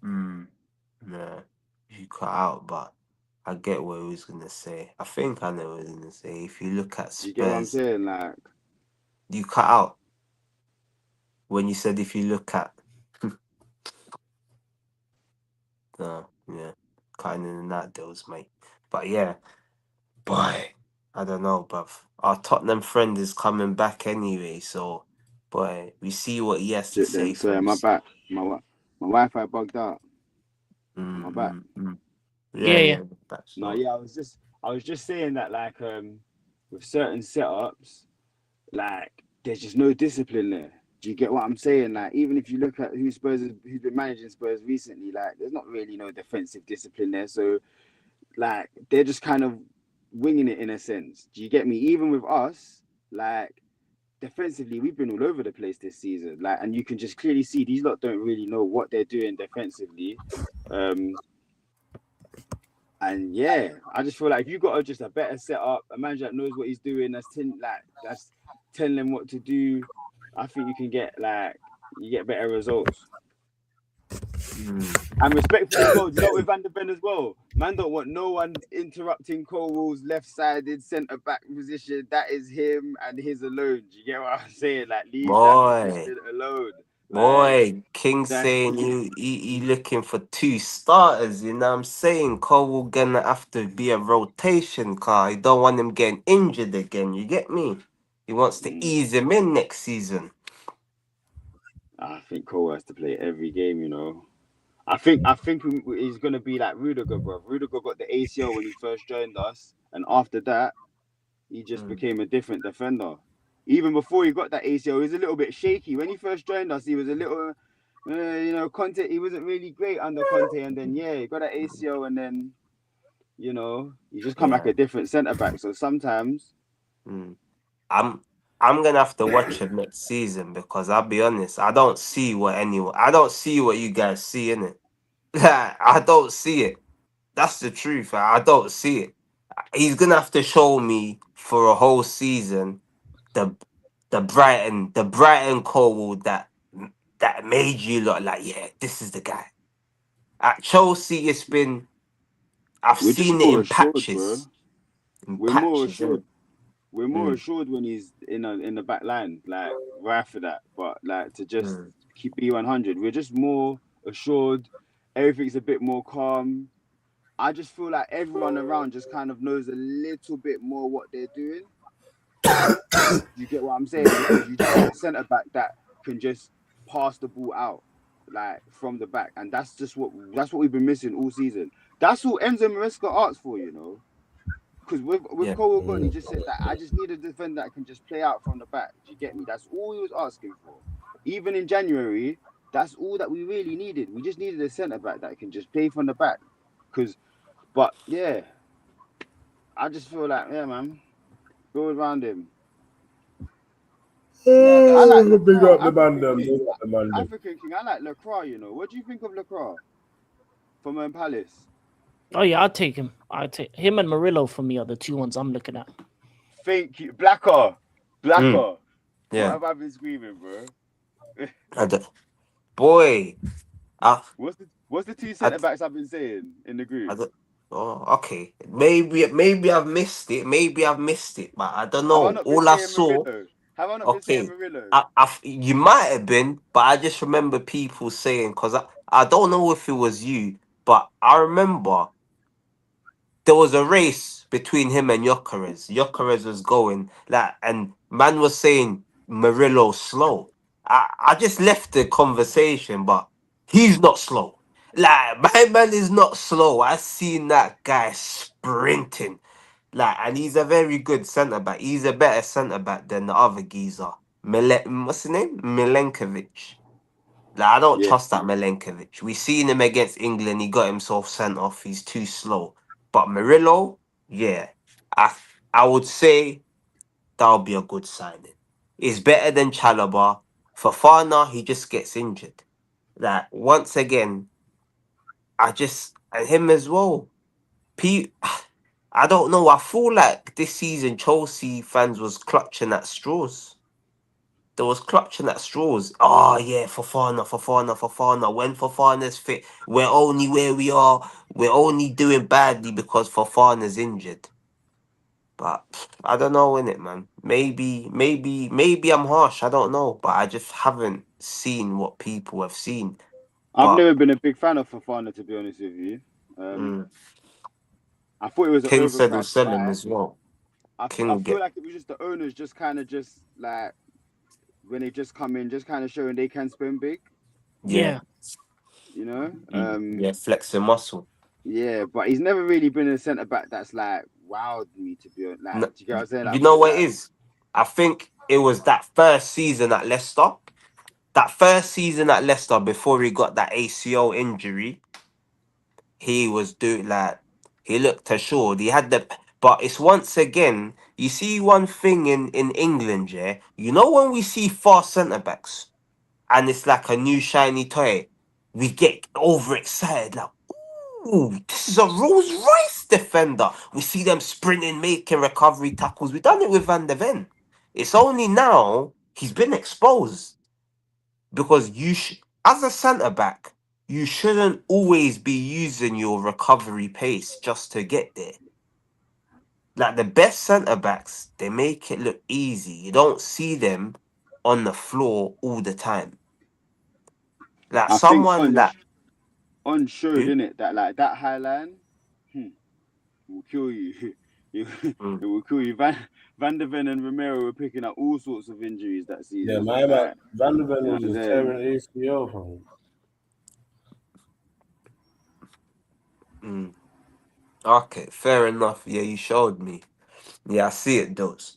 Yeah, you cut out, but I get what he was gonna say. I think I know what he was gonna say. If you look at Spurs, you get what I'm saying? Like, you cut out when you said if you look at. Yeah, cutting in and out deals, mate. But yeah, boy, I don't know, bruv. Our Tottenham friend is coming back anyway, so boy, we see what he has to say. Sorry, my back, my Wi-Fi bugged out. My back. Yeah. No, yeah, I was just saying that like with certain setups, like there's just no discipline there. Do you get what I'm saying? Like, even if you look at who's been managing Spurs recently, like there's not really no defensive discipline there. So like they're just kind of winging it in a sense. Do you get me? Even with us, like defensively, we've been all over the place this season. Like, and you can just clearly see these lot don't really know what they're doing defensively. And yeah, I just feel like if you got just a better setup, a manager that knows what he's doing, that's telling him what to do, I think you can get you get better results. Mm. And respectfully as well, do you know with Van der Ven as well? Man don't want no one interrupting Colwell's left-sided centre-back position. That is him and his alone. Do you get what I'm saying? Like, leave that Boy, position alone. Like, boy, King that saying he looking for two starters. You know what I'm saying? Cole gonna have to be a rotation car. He don't want him getting injured again. You get me? He wants to mm, ease him in next season. I think Cole has to play every game, you know. I think he's gonna be like Rudiger, bro. Rudiger got the ACL when he first joined us, and after that, he just Mm. became a different defender. Even before he got that ACL, he was a little bit shaky. When he first joined us, he was a little, Conte. He wasn't really great under Conte, and then yeah, he got that ACL, and then he just come like Yeah. a different centre back. So sometimes, Mm. I'm I'm gonna have to watch him next season because I'll be honest, I don't see what you guys see in it. I don't see it. That's the truth. I don't see it. He's gonna have to show me for a whole season the the Brighton Cole that made you look like, yeah, this is the guy. At Chelsea, I've we're just seen it more assured, bro. in We're more patches, innit? assured. We're more Mm, assured when he's in the back line, like right after that. But like to just mm, keep B100, we're just more assured. Everything's a bit more calm. I just feel like everyone around just kind of knows a little bit more what they're doing. You get what I'm saying? mm. Because you just need a centre back that can just pass the ball out, like from the back, and that's what we've been missing all season. That's all Enzo Maresca asked for, you know. Because with Yeah. Cole Gun, he just said that I just need a defender that can just play out from the back. Do you get me? That's all he was asking for. Even in January, that's all that we really needed. We just needed a centre back that can just play from the back. But yeah, I just feel like yeah, man, build around him. I like Big Lacroix, up the man them. Big up the man them. African King. I like Lacroix. You know, what do you think of Lacroix from Palace? Oh yeah, I'll take him. I take him and Murillo for me are the two ones I'm looking at. Thank you, Blacker, Mm, Blacker. What yeah. have I been screaming, bro? I d- Boy, I, What's the two I, centre backs I've been saying in the I, group? d- oh, okay. Maybe I've missed it. Maybe I've missed it, but I don't Have I know. not been All I saying saw, Murillo? Have I not been saying okay. Murillo? You might have been, but I just remember people saying because I don't know if it was you, but I remember there was a race between him and Jokeres. Jokeres was going like, and man was saying Murillo slow. I just left the conversation, but he's not slow. Like my man is not slow. I seen that guy sprinting. Like, and he's a very good centre back. He's a better centre back than the other geezer. What's his name? Milenkovic. Like, I don't Yeah, trust that Milenkovic. We seen him against England. He got himself sent off. He's too slow. But Murillo, yeah, I I would say that'll be a good signing. It's better than Chalobah. Fafana, he just gets injured. Like once again, and him as well. P, I don't know. I feel like this season Chelsea fans was clutching at straws. There was clutching at straws. Oh yeah, Fafana. When Fafana's fit, we're only where we are. We're only doing badly because Fafana's injured. But I don't know, innit, man. Maybe I'm harsh. I don't know, but I just haven't seen what people have seen. I've But never been a big fan of Fofana to be honest with you. Um, mm, I thought it was an King said he'll overpriced sell him buy. as well. I King feel get like it was just the owners just kind of just like when they just come in, just kind of showing they can spend big. yeah, Yeah, You know, yeah, flexing muscle. yeah, but he's never really been a centre back that's like wowed me to be honest. Like, N- do you get what I'm saying? you Like, know what it is? I think it was that first season at Leicester. That first season at Leicester before he got that ACL injury, he was doing like he looked assured. He had the but it's once again, you see one thing in England, yeah. You know when we see fast centre backs and it's like a new shiny toy, we get overexcited, like, Ooh, this is a Rolls Royce defender. We see them sprinting, making recovery tackles. We've done it with Van der Ven. It's only now he's been exposed because as a centre back, you shouldn't always be using your recovery pace just to get there. Like the best centre backs, they make it look easy. You don't see them on the floor all the time. Like I think someone that on showed who? in it that like that high line will kill you. it Mm, will kill you. Van der Ven and Romero were picking up all sorts of injuries that Yeah, season. my man, Like, Van der Ven you know was what I'm just saying? tearing ACL from him. mm. Okay, fair enough. Yeah, you showed me. Yeah, I see it, those.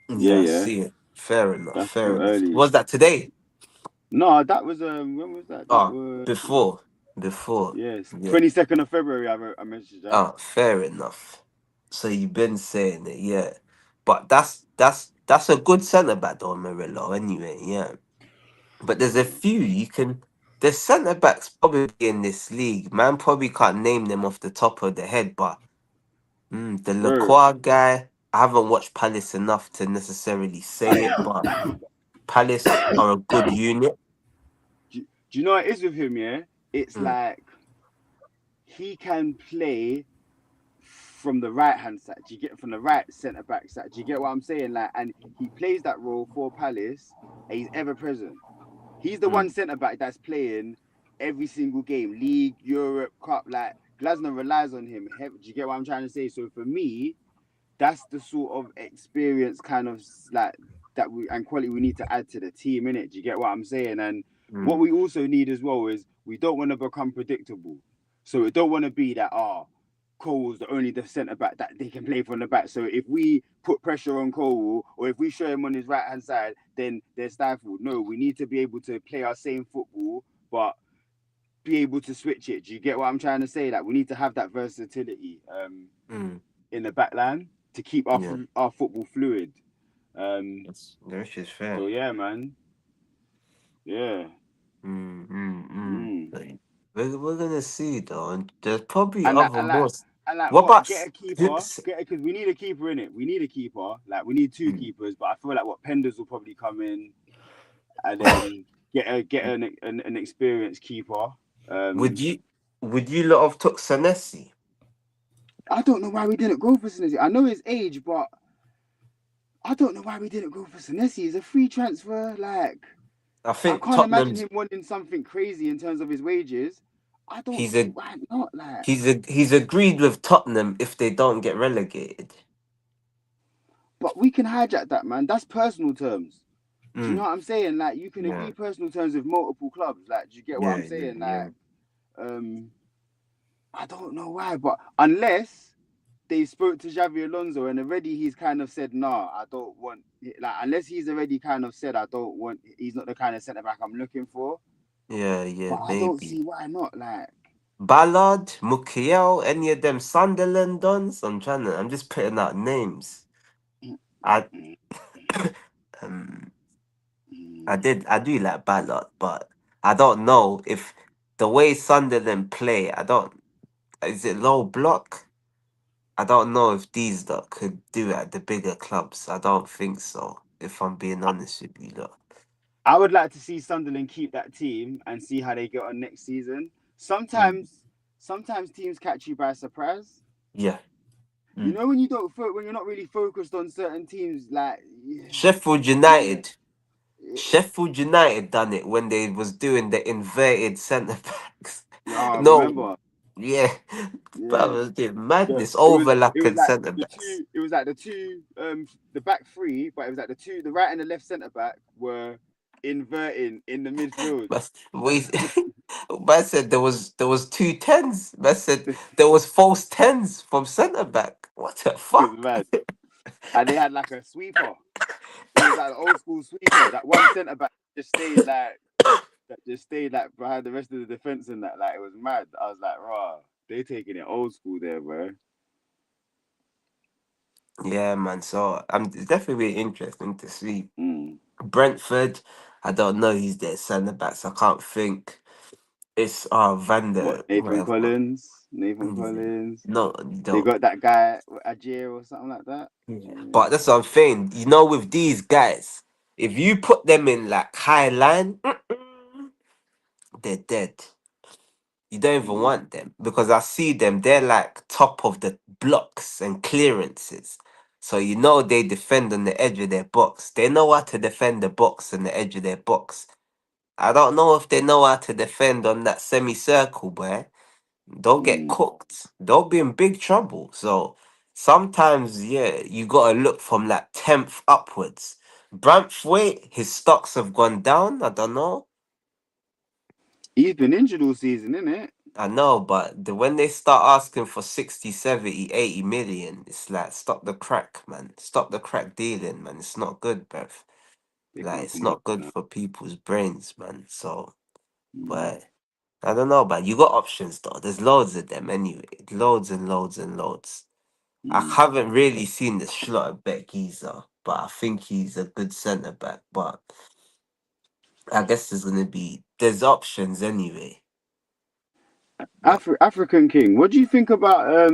Yeah, Yeah, I yeah. see it. Fair enough. That's Fair too enough. early. Was that today? No, that was when was that? That Oh, was before. Before. yes, Yeah. 22nd of February. I messaged that. Oh, fair enough. So you've been saying it, yeah. But that's a good centre back though, Murillo, anyway, yeah. But there's a few you can there's centre backs probably in this league. Man probably can't name them off the top of the head, but the Bro, Lacroix guy, I haven't watched Palace enough to necessarily say it, but Palace are a good unit. do you know what it is with him? Yeah, it's Mm, like he can play from the right hand side. Do you get from the right centre back side? Do you get what I'm saying? Like, and he plays that role for Palace, and he's ever present. He's the one mm, centre back that's playing every single game, league, Europe, cup. Like Glasner relies on him. Do you get what I'm trying to say? So for me, that's the sort of experience kind of like that we and quality we need to add to the team, innit? Do you get what I'm saying? And what mm, we also need as well is we don't want to become predictable. So we don't want to be that Cole's the only the centre back that they can play from the back. So if we put pressure on Cole or if we show him on his right hand side, then they're stifled. No, we need to be able to play our same football, but be able to switch it. Do you get what I'm trying to say? Like we need to have that versatility. mm, In the back line to keep yeah, our football fluid. Um, which is fair. so yeah, man. Yeah. Mm, mm, mm. Mm. Like, we're gonna see though, and there's probably And like, other and like, more. and like, What what? about Get a keeper. Get it because we need a keeper in it. We need a keeper. Like we need two Mm. keepers, but I feel like what Penders will probably come in and then get an experienced keeper. would you would you lot have took Senesi? I don't know why we didn't go for Senesi. I know his age, but I don't know why we didn't go for Senesi. He's a free transfer. Like I I think can't imagine Tottenham's him wanting something crazy in terms of his wages. I don't he's see a why not. Like, he's agreed with Tottenham if they don't get relegated. but we can hijack that, man. That's personal terms. Do you know Mm. what I'm saying? Like, you can Yeah, agree personal terms with multiple clubs. Like, do you get what yeah, I'm yeah, saying? yeah. Like, um, I don't know why, but unless they spoke to Xavi Alonso and already he's kind of said, nah, I don't want. Like, unless he's already kind of said, I don't want. He's not the kind of centre back I'm looking for. Yeah, yeah, But I don't maybe. see why not. Like, Ballard, Mukiel, any of them Sunderland dons? I'm just putting out names. I um I do like Ballard, but I don't know if the way Sunderland play, I don't is it low block? I don't know if these lot could do it at the bigger clubs. I don't think so, if I'm being honest with you lot. I would like to see Sunderland keep that team and see how they get on next season. Mm. Sometimes teams catch you by surprise. Yeah. You Mm. know when you don't when you're not really focused on certain teams, like Sheffield yeah, United. Sheffield United done it when they was doing the inverted centre backs. No, remember, yeah, but yeah, was doing madness it was overlapping like centre the backs. two, it was like the two, the back three, but it was like the right and the left centre back were inverting in the midfield. But wait, man said there was two tens. Man said there was false tens from centre back. What the It was fuck? mad, and they had like a sweeper. It was like an old school sweeper. That one centre back just stayed like behind the rest of the defense and that. Like it was mad. I was like, raw, they taking it old school there, bro. Yeah, man. So it's definitely interesting to see. Mm. Brentford, I don't know who's their centre backs. I can't think. It's Vander, What, Nathan whatever. Collins? No, They don't. got that guy Ajir or something like that. Yeah. Yeah. But that's what I'm saying. You know, with these guys, if you put them in like high line, they're dead. You don't even Mm, want them because I see them. They're like top of the blocks and clearances. So you know they defend on the edge of their box. They know how to defend the box and the edge of their box. I don't know if they know how to defend on that semicircle, boy. They'll get mm. cooked. They'll be in big trouble. So sometimes, yeah, you gotta look from like 10th upwards. Brantwaite, his stocks have gone down. I don't know. He's been injured all season, innit? I know, but when they start asking for 60, 70, 80 million, it's like, stop the crack, man. Stop the crack dealing, man. It's not good, bruv. They Like, can't it's come up not good with that. for people's brains, man. So, Mm, but I don't know, but you got options, though. There's loads of them anyway. Loads and loads and loads. I mm. haven't really seen the Schlotterbeck geezer, but I think he's a good centre back. But I guess there's options anyway. But African King. What do you think about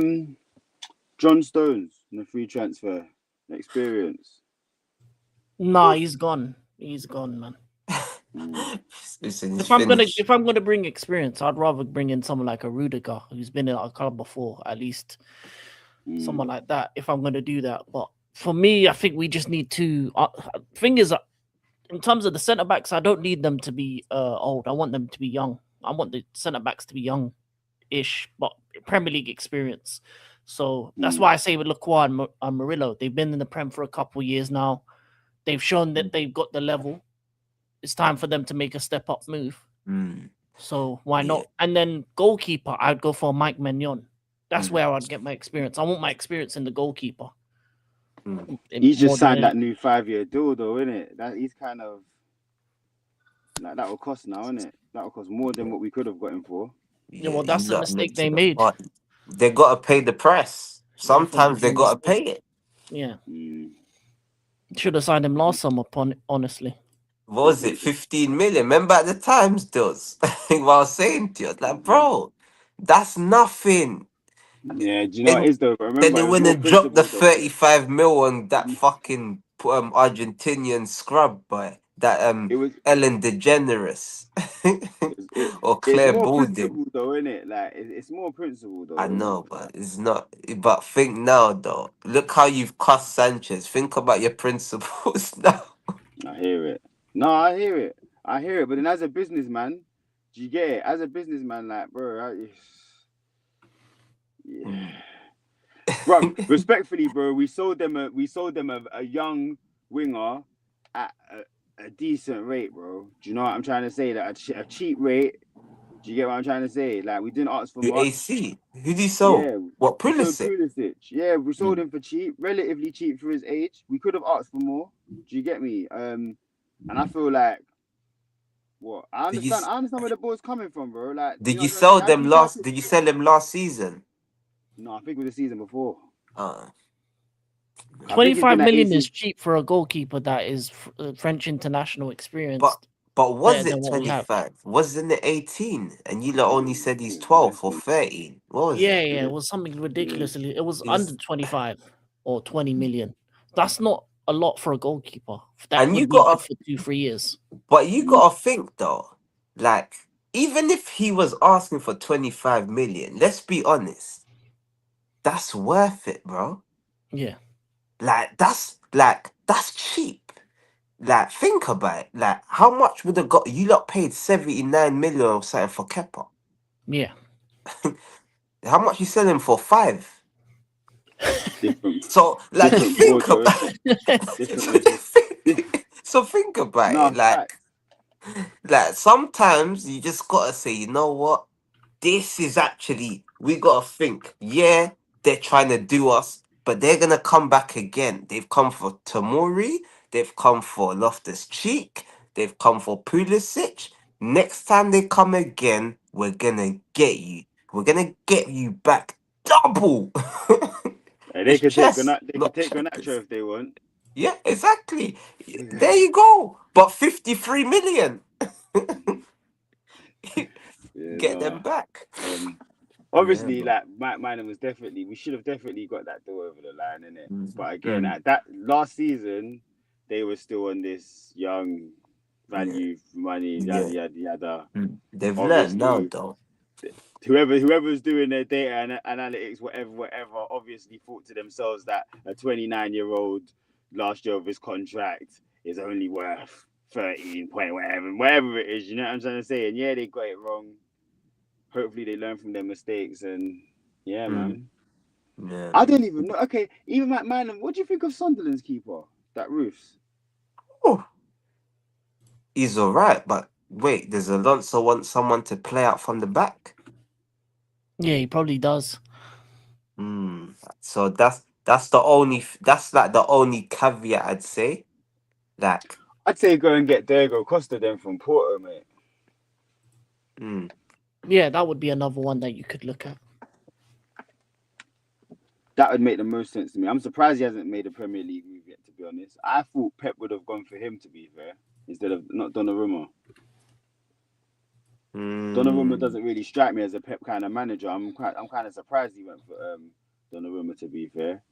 John Stones and the free transfer experience? Nah, he's gone. He's gone, man. Mm, listen, he's finished. If I'm gonna bring experience, I'd rather bring in someone like a Rudiger who's been in our club before, at least mm, someone like that. If I'm gonna do that, but for me, I think we just need to. Thing is, in terms of the centre backs, I don't need them to be old. I want them to be young. I want the centre backs to be young-ish, but Premier League experience. So that's mm. why I say with Lacroix and Murillo, they've been in the Prem for a couple of years now. They've shown that they've got the level. It's time for them to make a step up move. Mm, So why yeah. not? And then goalkeeper, I'd go for Mike Mignon. That's Mm, where I'd get my experience. I want my experience in the goalkeeper. mm. He's More just than signed that anything. new 5-year deal, though, innit? That he's kind of like that will cost now, innit? That will cost more than what we could have got him for. Yeah, Yeah, well, you that's the lot late mistake to they the made. party. They gotta pay the price. Yeah, I think Sometimes that's they a gotta mistake. pay it. Yeah, Mm. should have signed him last summer. Honestly, What was it, 15 million? Remember at the times, Duz? What I was saying to you, I was like, bro, that's nothing. Yeah, do you know what And it is though? But then remember, they it was went more and dropped the principle though. 35 mil on that fucking Argentinian scrub, boy. That It was Ellen DeGeneres. Or it's Claire more Balding. principle though, innit? Like it's more principle I though, innit? know, but it's not. But think now, though. Look how you've cost Sanchez. Think about your principles now. I hear it. No, I hear it. I hear it. But then as a businessman, do you get it? As a businessman, like, bro, yeah. Mm. Bro, respectfully, bro, we sold them a young winger at a decent rate, bro. Do you know what I'm trying to say? That a cheap rate. Do you get what I'm trying to say? Like we didn't ask for You much. AC. Who do you sell? Yeah, What, we sold Pulisic? Pulisic. Yeah, we sold Mm. him for cheap, relatively cheap for his age. We could have asked for more. Do you get me? And I feel like what I Did you understand. I understand where the ball's coming from, bro. Like, you did know you what I'm trying to say? sell How do them you try last? to? Did you sell them last season? No, I think it was the season before. Uh, I think he's 25 been at million is AC. cheap for a goalkeeper that is French international but experienced, was better than it what we have. 25? Wasn't it 18? And you lot only said he's Yeah, 12 less or than 13. What was Yeah, it? yeah, yeah, it was something yeah. ridiculously. It was under Is 25 or 20 million. That's not a lot for a goalkeeper. That and you would be good gotta for 2, 3 years. but you gotta think though, like even if he was asking for 25 million, let's be honest, that's worth it, bro. Yeah, That's cheap. Like, think about it. Like, how much would have got you lot paid 79 million or something for Kepa? yeah. How much you selling for? 5. Different, So, like, different board think though, about isn't it? Different level. Di- so think about no, it. fact. Like sometimes you just gotta say, you know what? This is actually we gotta think. Yeah, they're trying to do us, but they're gonna come back again. They've come for Tamori, they've come for Loftus Cheek, they've come for Pulisic. Next time they come again, we're gonna get you. We're gonna get you back double. They It's could take chess, Garnacho. They could not take Garnacho checkers. if they want. Yeah, exactly. Yeah. There you go. But 53 million. Yeah, Get them no. back. Yeah, Obviously, man. like Mike Minor was definitely. We should have definitely got that deal over the line, innit? But again, Mm. at that last season, they were still on this young Yeah, value for money, yada yeah. yada yada. They've learned now, Obviously, though. whoever's doing their data analytics, whatever, obviously thought to themselves that a 29-year-old last year of his contract is only worth 13 point whatever it is. You know what I'm trying to say? And yeah, they got it wrong. Hopefully, they learn from their mistakes. And yeah, Mm. man. Yeah, I man. don't even know. Okay, even McMahon. What do you think of Sunderland's keeper? That Roofs. Oh, he's all right, but wait, does Alonso want someone to play out from the back? Yeah, he probably does. So that's the only that's like the only caveat I'd say. Like, I'd say go and get Diego Costa then from Porto, mate. mm, Yeah, that would be another one that you could look at. That would make the most sense to me. I'm surprised he hasn't made a Premier League move yet, to be honest. I thought Pep would have gone for him, to be fair, instead of not Donnarumma. Donnarumma mm, doesn't really strike me as a Pep kind of manager. I'm kind of surprised he went for Donnarumma, to be fair.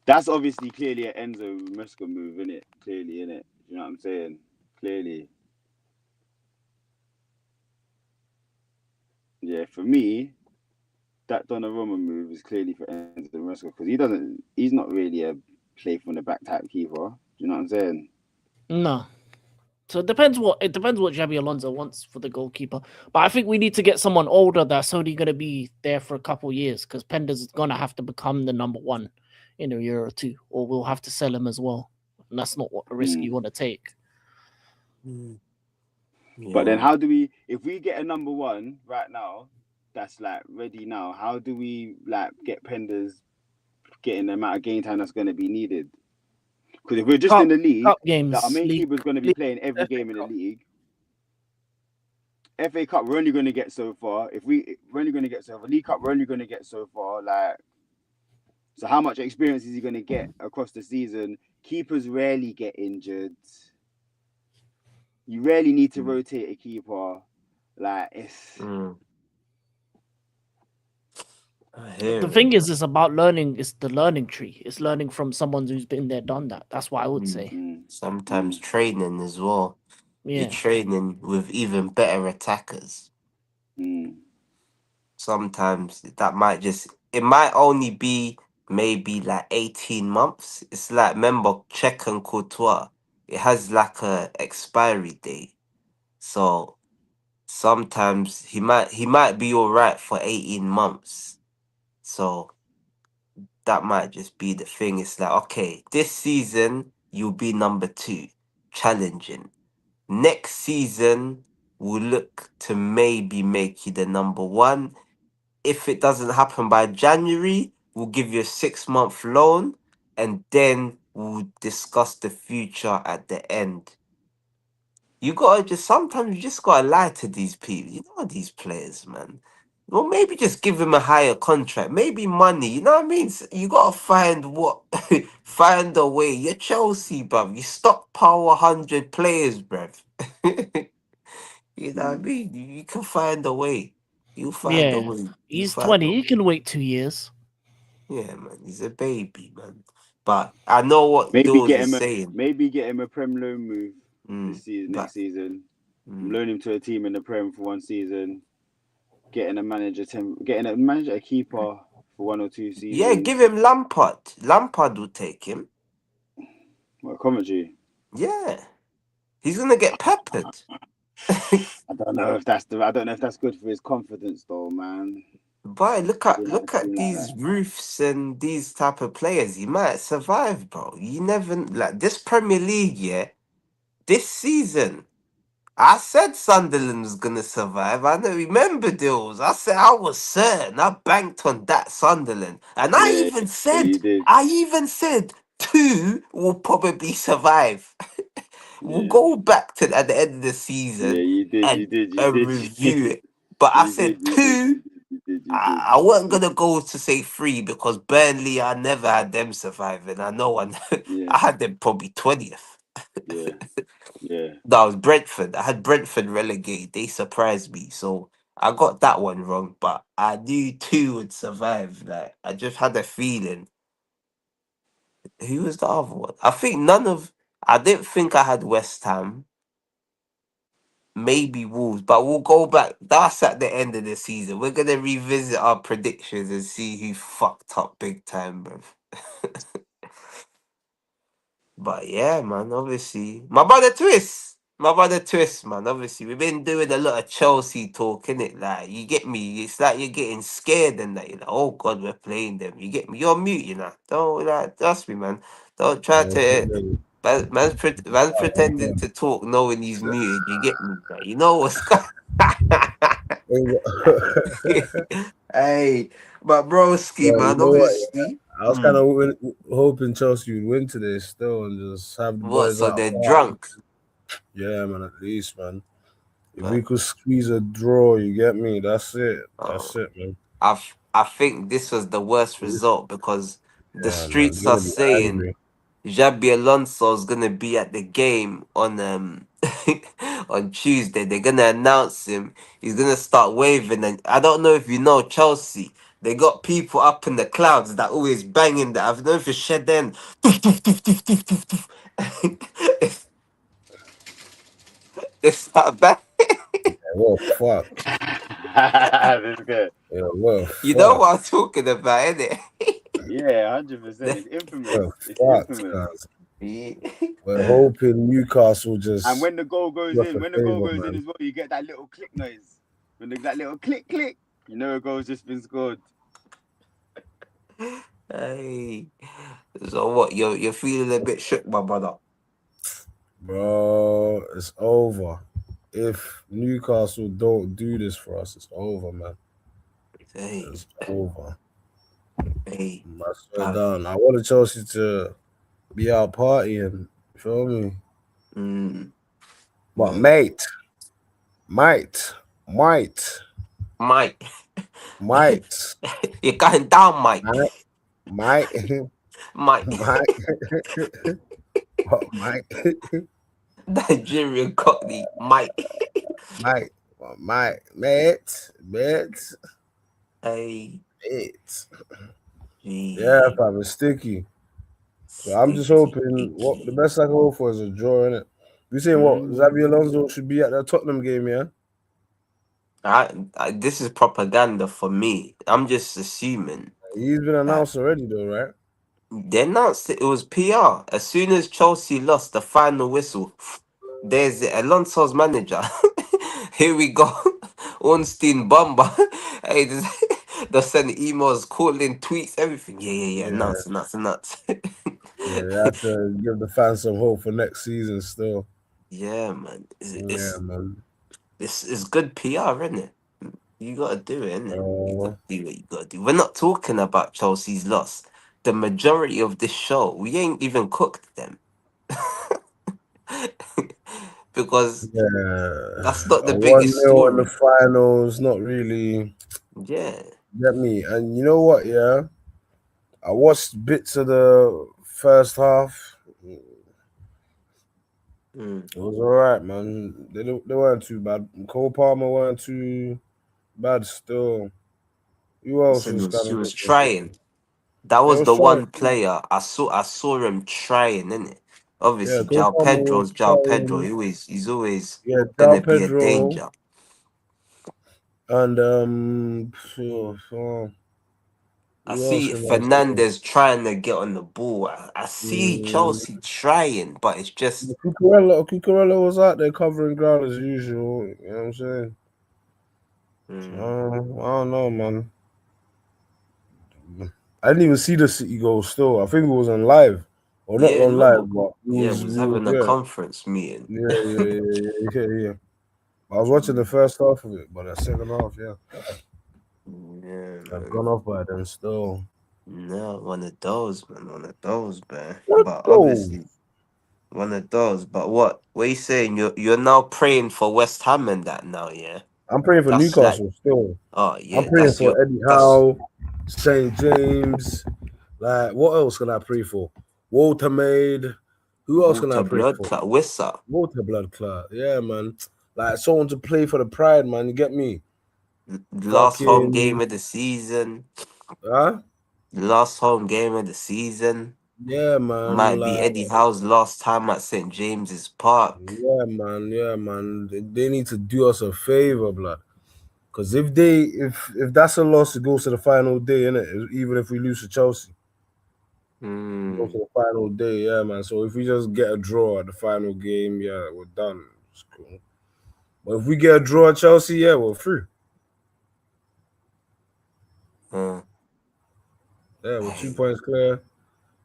That's obviously clearly an Enzo Musca move, isn't it? Clearly, innit? You know what I'm saying? Clearly. Yeah, for me, that Donnarumma move is clearly for Enzo Musca because he's not really a play from the back type keeper. Do you know what I'm saying? No. So it depends what Xabi Alonso wants for the goalkeeper. But I think we need to get someone older that's only gonna be there for a couple years because Pender's gonna have to become the number one in a year or two, or we'll have to sell him as well. And that's not what the risk you Mm. want to take. mm, But then, yeah. how do we? If we get a number one right now, that's like ready now. How do we like get Penders getting the amount of game time that's going to be needed? Because if we're just in Cup the league, cup like our games, main league, keeper is going to be league playing every FA game in the Cup. league. FA Cup, we're only going to get so far. We're only going to get so far. League Cup, we're only going to get so far. Like, so how much experience is he going to get across the season? Keepers rarely get injured. You rarely need to Mm, rotate a keeper. Like it's mm, I The hear it. thing is, it's about learning. It's the learning tree. It's learning from someone who's been there, done that. That's what I would Mm. say. mm, Sometimes mm, training as well. You're Yeah. training with even better attackers. mm. Sometimes that might just it might only be maybe like 18 months. It's like remember Czech and Courtois. It has like a expiry date. So sometimes he might be alright for 18 months. So that might just be the thing. It's like, okay, this season you'll be number two, challenging. Next season we'll look to maybe make you the number one. If it doesn't happen by January, we'll give you a 6-month loan and then we'll discuss the future at the end. You gotta just sometimes you just gotta lie to these people. You know these players, man. Well, maybe just give him a higher contract, maybe money. You know what I mean? You gotta find what, find a way. You're Chelsea, bruv. You stockpile 100 players, bruv. You know what I Mm. mean? You can find a way. You find a Yeah. way. You He's find a 20. He way. can wait 2 years. Yeah, man. He's a baby, man. But I know what Maybe Dills get is him a saying. maybe get him a Prem loan move this Mm, season, but next season. mm. Loan him to a team in the Prem for one season. Getting a manager, a keeper for 1 or 2 Yeah, give seasons. him Lampard. Lampard will take him. What commentary? Yeah. He's gonna get peppered. I don't know if that's good for his confidence though, man. Boy, look To at be like look to be at like these that. roofs and these type of players. He might survive, bro. You never like this Premier League, yeah. This season, I said Sunderland was gonna survive. I know, remember deals. I said I was certain. I banked on that Sunderland, and Yeah, yeah, you did. I even said two will probably survive. We'll Yeah, go back to at the end of the yeah, season you did. You and did. You did. You review did. it. But I You did. said You did. two. You did. You did. You did. I wasn't gonna go to say three because Burnley, I never had them surviving. I know, Yeah, I had them probably 20th. yeah, yeah. That was Brentford. I had Brentford relegated. They surprised me. So I got that one wrong, but I knew 2 would survive. Like I just had a feeling. Who was the other one? I think none of. I didn't think I had West Ham. Maybe Wolves, but we'll go back. That's at the end of the season. We're gonna revisit our predictions and see who fucked up big time, bruv. But yeah, man, obviously. My brother Twist, man. Obviously, we've been doing a lot of Chelsea talk, innit? Like, you get me? It's like you're getting scared and that. You're like, oh God, we're playing them. You get me? You're mute, you know. Don't, like, trust me, man. Don't try to. Man's pretending to talk knowing he's muted. You get me? Like, you know what's going. Hey, but broski, But you man, know what? obviously. I was kind of hoping Chelsea would win today still and just have the What? boys So out they're party. drunk. Yeah, man, at least, man. If we Man. could squeeze a draw, you get me? That's it. That's Oh, it, man. I think this was the worst result because the Yeah, man. streets They're are gonna be saying angry. Xabi Alonso is gonna be at the game on on Tuesday. They're gonna announce him. He's gonna start waving, and I don't know if you know Chelsea. They got people up in the clouds that always banging that. I don't know if it's shed then. They start bang. Yeah, well, fuck. This good. Yeah, well, You know fuck. what I'm talking about, innit? Yeah, 100%. It's infamous. Well, It's fuck, infamous. cuz. We're hoping Newcastle And just when the goal goes do us in, a when the goal favor, goes in man. as well, you get that little click noise. That little click click, you know a goal's just been scored. Hey, so what? You're feeling a bit shook, my brother. Bro, it's over. If Newcastle don't do this for us, it's over, man. Hey, It's over. hey, I swear bruv. down. I wanted Chelsea to be out partying. Feel me? But Mm. mate, Mike, might, you're going down, Mike. might, Mike, might, what, might, Nigerian Cockney, Mike. might, mate, Hey, Yeah, gee, fam, it's sticky. So I'm just sticky, hoping what the sticky. best I can hope for is a draw, innit? You saying what? Xabi Alonso should be at the Tottenham game, yeah? This is propaganda for me. I'm just assuming He's been that announced already, though, right? they announced it was PR. As soon as Chelsea lost the final whistle, there's it. Alonso's manager. Here we go. Ornstein Bumba. Hey, they're sending emails, calling, tweets, everything. Yeah. Yeah, Nuts. yeah. They have to give the fans some hope for next season still. Yeah, man. Yeah, man. This is good PR, isn't it? You gotta do it, innit? You Uh, gotta do what you gotta do. We're not talking about Chelsea's loss. The majority of this show, we ain't even cooked them. Because yeah, that's not a the 1-0 biggest in the story. finals, not really. Yeah. Get me? And you know what? Yeah, I watched bits of the first half. Mm. It was all right, man. They weren't too bad. Cole Palmer weren't too bad still. Who else Listen, was kind he of was looking good? trying. That They was was the trying. one player I saw him trying, innit? Yeah, Obviously, Cole Palmer was Jao Pedro, trying. he's always Yeah, Del gonna be a Pedro danger. and I who else see can I say? Fernandez trying to get on the ball. I see Mm, Chelsea trying, but it's just Cucurella was out there covering ground as usual. You know what I'm saying? mm, I don't know, man. I didn't even see the City goal. Still, I think it was on live, or not yeah, on live, no, but it yeah. was. Was We was having a there. conference meeting. Yeah. I was watching the first half of it, but the second half, yeah, Yeah, I've man. gone off by then. Still, No, one of those, man. One of those, man. what But though? obviously, one of those. But what? What are you saying? You're now praying for West Ham and that now, yeah. I'm praying for That's like, Newcastle. Still, oh I'm yeah, praying for Eddie that's Howe, St. James. Like, what else can I pray for? Walter Maid. Who else can I water pray blood for? clot. Wissa. Water Blood Clot. Yeah, man. Like someone to play for the pride, man. You get me? Last home game Fucking, of the season. huh? Last home game of the season. Yeah, man. Might be Like, Eddie Howe's last time at St. James's Park. yeah, man. Yeah, man. They need to do us a favor, blood. Because if that's a loss, it goes to the final day, innit? Even if we lose to Chelsea, it goes to Hmm. the final day, yeah, man. So if we just get a draw at the final game, yeah, we're done. It's cool. But if we get a draw at Chelsea, yeah, we're through. Uh, Yeah, we're 2 hey, points clear.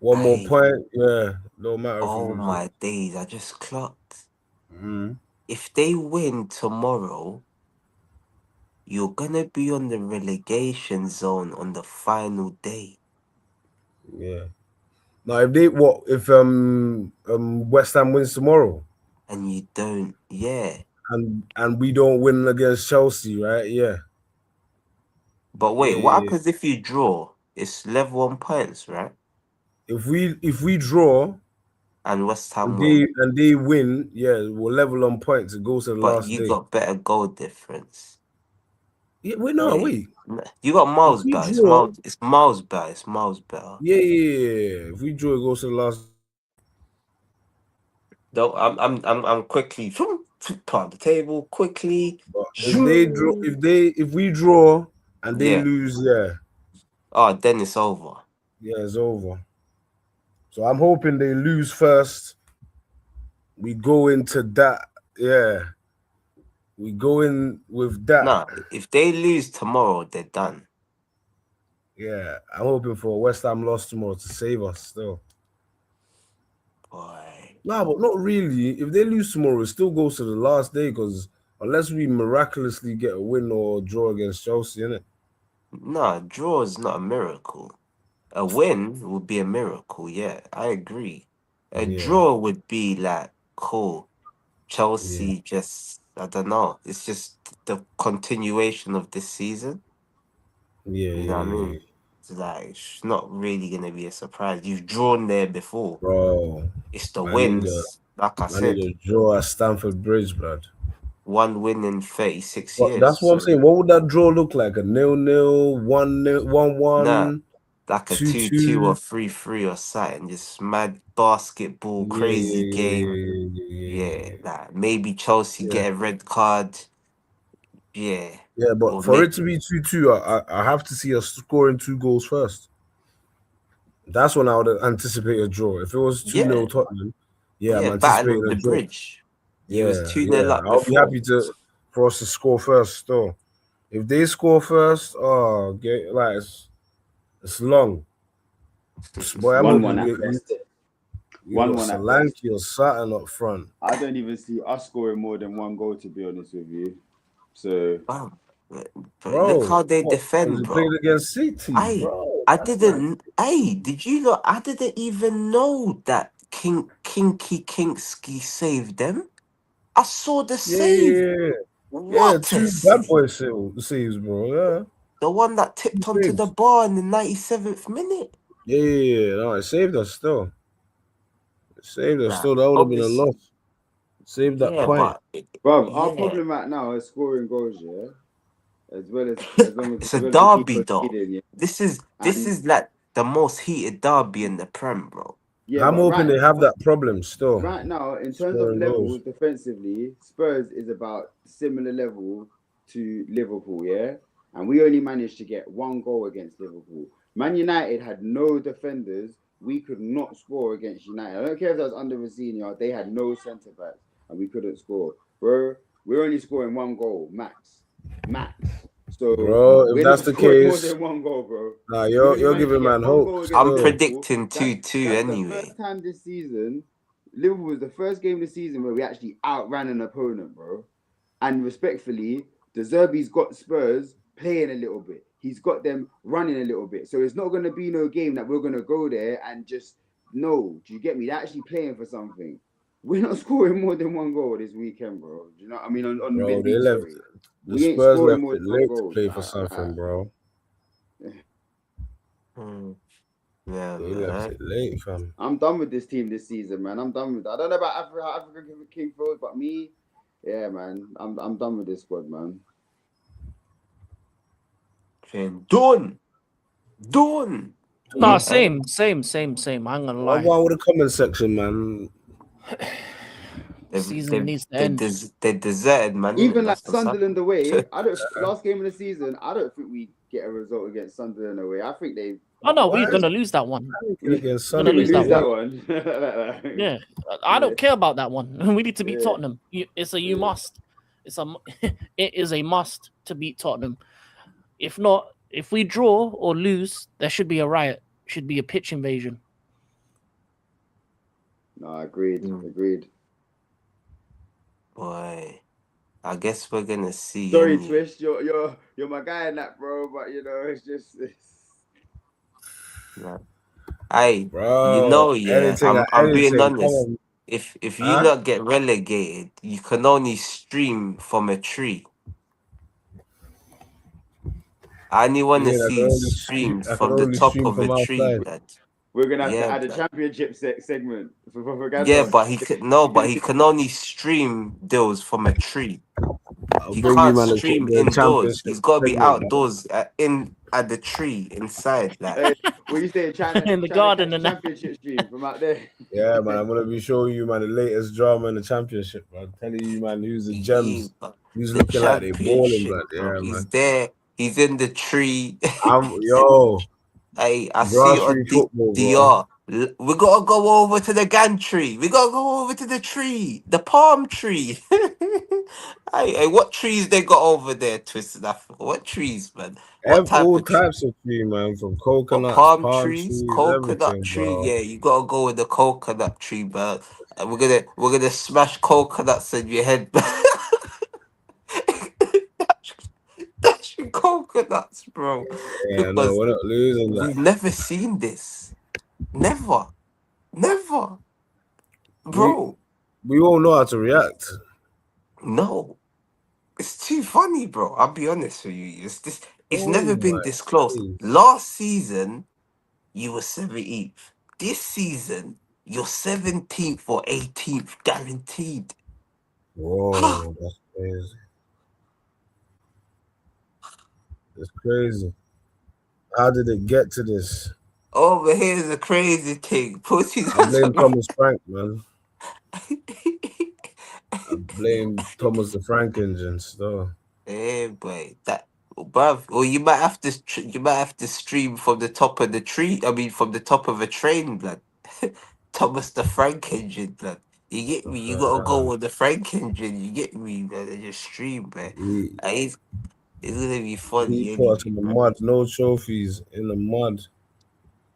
One more hey. point, yeah. Don't matter if we Oh lose it. my days! I just clocked. Mm-hmm. If they win tomorrow, you're gonna be on the relegation zone on the final day. Yeah. Now if West Ham wins tomorrow And you don't, yeah. and we don't win against Chelsea, right? Yeah. But Yeah, wait, what yeah, yeah. happens if you draw? It's level on points, right? If we draw And West and Ham they win, and they win, yeah, we'll level on points. It goes to the but last you day. got better goal difference. Yeah, wait, no, Wait, wait. you got If miles we better. draw, It's miles better. It's miles better. yeah, yeah, yeah, yeah. If we draw, it goes to the last. Though I'm quickly part of the table quickly. But if we draw and they Yeah. lose, yeah, Oh, then it's over. yeah, it's over. So I'm hoping they lose first. We go into that, yeah. We go in with that. Nah, if they lose tomorrow, they're done. Yeah, I'm hoping for a West Ham loss tomorrow to save us still. Boy. No, but not really. If they lose tomorrow, it still goes to the last day because unless we miraculously get a win or draw against Chelsea, innit? Nah, draw is not a miracle. A win would be a miracle, yeah. I agree. A Yeah, draw would be like cool. yeah, Chelsea just I don't know. It's just the continuation of this season. yeah, You know what I yeah, yeah. mean? It's like it's not really gonna be a surprise. You've drawn there before. Bro, It's the I need a wins. Like I I need said, a draw at Stamford Bridge, blood. one win in 36 But years. that's what I'm So saying. What would that draw look like? A 0-0, 1-0, nah, 1-1, like a 2-2 or 2-2. 3-3 or something. Just mad basketball, Yeah, crazy yeah, game. yeah, yeah, yeah, Yeah, yeah, like maybe Chelsea yeah. get a red card. Yeah. Yeah, Or but for it make to be 2-2, I have to see us scoring 2 goals first. That's when I would anticipate a draw. If it was 2-0 yeah, Tottenham, yeah, I'm yeah, battle anticipating of a the draw. bridge. You was Yeah, 2-0 yeah. up I'll be before. happy for us to score first still. If they score first, like it's long. Boy, I'm 1-1 hoping at best. we got 1-1 at best. Solanke or Saturn up front. I don't even see us scoring more than one goal, to be honest with you. So Bam. But look Bro, how they what? Because defend, they played bro. against City, I bro. I That's mad. didn't. Hey, did you know? I didn't even know that Kinky Kinksky saved them. I saw the Yeah, yeah, save. yeah. Yeah, What a two bad save! boy saves, bro. Yeah. The one that Two tipped onto the saves. bar in the 97th minute. Yeah, yeah, yeah. No, it saved us still. It saved us Like, still. That would have been a obviously, loss. Saved that yeah, point. but Bro, our yeah, problem right now is scoring goals, yeah. it's a As well as we keep derby though. conceding, yeah. This And is like the most heated derby in the Prem, bro. yeah, I'm but hoping right they have that problem still. right now, in terms of Scoring goals. levels defensively, Spurs is about similar level to Liverpool, yeah. And we only managed to get one goal against Liverpool. Man United had no defenders. We could not score against United. I don't care if that was under Rosenior. They had no centre backs, and we couldn't score, bro. We're only scoring one goal max, max. So Bro, if we're that's not the scoring more case, than one goal, bro. nah, We you're only you're managed to giving get man one hope goal against I'm still. Liverpool. predicting 2-2 That's the anyway. first time this season. Liverpool was the first game of the season where we actually outran an opponent, bro. And respectfully, De Zerbi's got Spurs playing a little bit. He's got them running a little bit. So it's not going to be no game that we're going to go there and just, no, do you get me? They're actually playing for something. We're not scoring more than one goal this weekend, bro. Do you know what I mean? On Bro, they midweek, left sorry. the We ain't Spurs scoring left more it than one late to goal. play for something, bro. Hmm. Yeah, They left man. it late, fam. I'm done with this team this season, man. I'm done with that. I don't know about African King feels, but me, yeah, man. I'm done with this squad, man. saying done. Nah, And same. I ain't gonna I'll lie. go on with the comment section, man. Season needs to end. they deserted, man. Innit? Even like That's what's Sunderland happened. away, I don't. Last game of the season, I don't think we get a result against Sunderland away. I think they. Oh no, Why we're is gonna lose that one. against Gonna We're lose gonna that lose one. that one. Yeah, I don't care about that one. We need to beat Yeah. Tottenham. It's a you must. It is a must to beat Tottenham. If not, if we draw or lose, there should be a riot. Should be a pitch invasion. No, agreed. Mm. Agreed. Boy, I guess we're gonna see. Sorry, innit? Twist. You're my guy in that, bro. But it's just. Right. Hey, Bro, yeah, anything, I'm being anything. Come honest. on. If you Huh? not get relegated, you can only stream from a tree. I only want to Yeah, see streams I can from the only top stream of a from tree, outside. blood. We're gonna have to Yeah, add a blood. championship segment for Yeah, propaganda. but he can only stream deals from a tree. I'll He bring you, can't man, stream the indoors. championship He's got to be segment, man. outdoors at the tree inside. Like, Hey, what you saying? Trying In the to garden catch a and that. championship stream from out there. Yeah, man, I'm gonna be showing you, man, the latest drama in the championship, man. Telling you, man, who's the yeah, gems, but who's the looking like they balling, championship, blood. bro. Yeah, He's man. there. He's in the tree. I see it on Grassroots football, bro. DR. We gotta go over to the gantry. We gotta go over to the tree, the palm tree. Hey, what trees they got over there, Twisted Africa? What trees, man? What type All of tree? types of tree, man, from What coconuts, palm palm trees, trees, coconut everything, tree. bro. Yeah, you gotta go with the coconut tree, man. And we're gonna smash coconuts in your head. Dash coconuts, bro. Yeah, no, Because we're not losing that. we've never seen this. Never. We Bro, we won't know how to react. no. It's too funny, bro. I'll be honest with you. It's Oh never been my this close. days. Last season, you were 17th. This season, you're 17th or 18th, guaranteed. Whoa, that's crazy. It's crazy. How did it get to this? Oh, but here's the crazy thing. Pussy I blame doesn't Thomas Frank, man. I blame Thomas the Frank engine still. Yeah, boy. Bruv. Or you might have to you might have to stream from the top of the tree. I mean, from the top of a train, blood. Thomas the Frank engine, blood. You get me? You gotta go on the Frank engine. You get me, man? And just stream, man. He And it's gonna be funny put us anyway, in the man. mud, no trophies in the mud.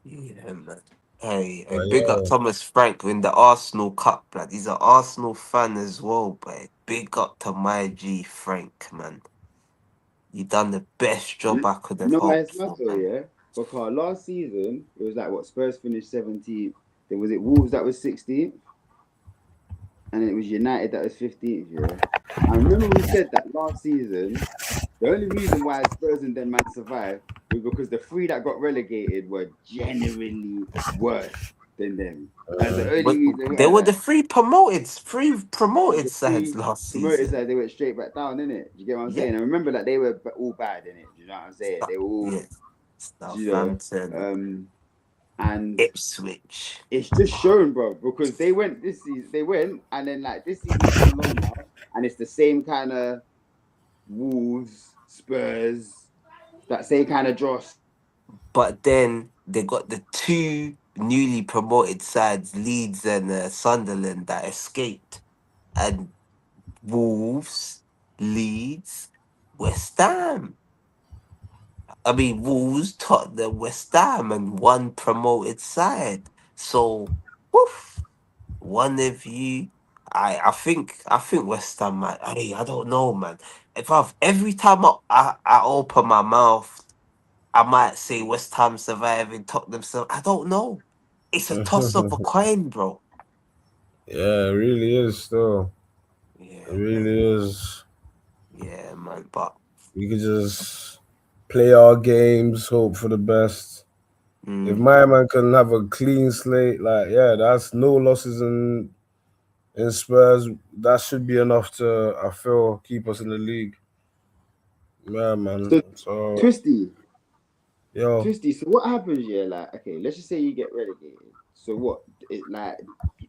Yeah, man. Hey, But big up yeah, Thomas Frank in the Arsenal Cup, blood. He's an Arsenal fan as well, but big up to my G Frank, man. You done the best job I could You have know why hoped it's for, matter, man. yeah? Because last season it was like what Spurs finished 17th. Then was it Wolves that was 16th, and then it was United that was 15th. Yeah, I remember we said that last season. The only reason why Spurs and them man survived was because the three that got relegated were genuinely worse than them. That's the only But reason they why. were Like, the three promoted the sides three last promoted season. side, they went straight back down, innit? Do you get what I'm Yeah, saying? I remember like they were all bad, innit? Do you know what I'm saying? They were all, yeah. you know, Southampton, and Ipswich. it's just shown, bro, because they went this season, they went, and then like this season's come along now, and it's the same kind of Wolves, Spurs, that same kind of dross. But then they got the two newly promoted sides, Leeds and Sunderland, that escaped. And Wolves, Leeds, West Ham. I mean, Wolves, Tottenham, West Ham, and one promoted side. So, woof, one of you. I think West Ham might. I don't know, man. If every time I open my mouth, I might say West Ham surviving, Tottenham surviving. I don't know. It's a toss of a coin, bro. yeah, it really is still. It Yeah, man. really is. Yeah, man. But We could just play our games, hope for the best. If mm, my man can have a clean slate, like that's no losses in Spurs. That should be enough to, I feel, keep us in the league. Yeah, man. So So Twisty, Yo, Twisty, so what happens? Yeah, like okay, let's just say you get relegated. So what? Like,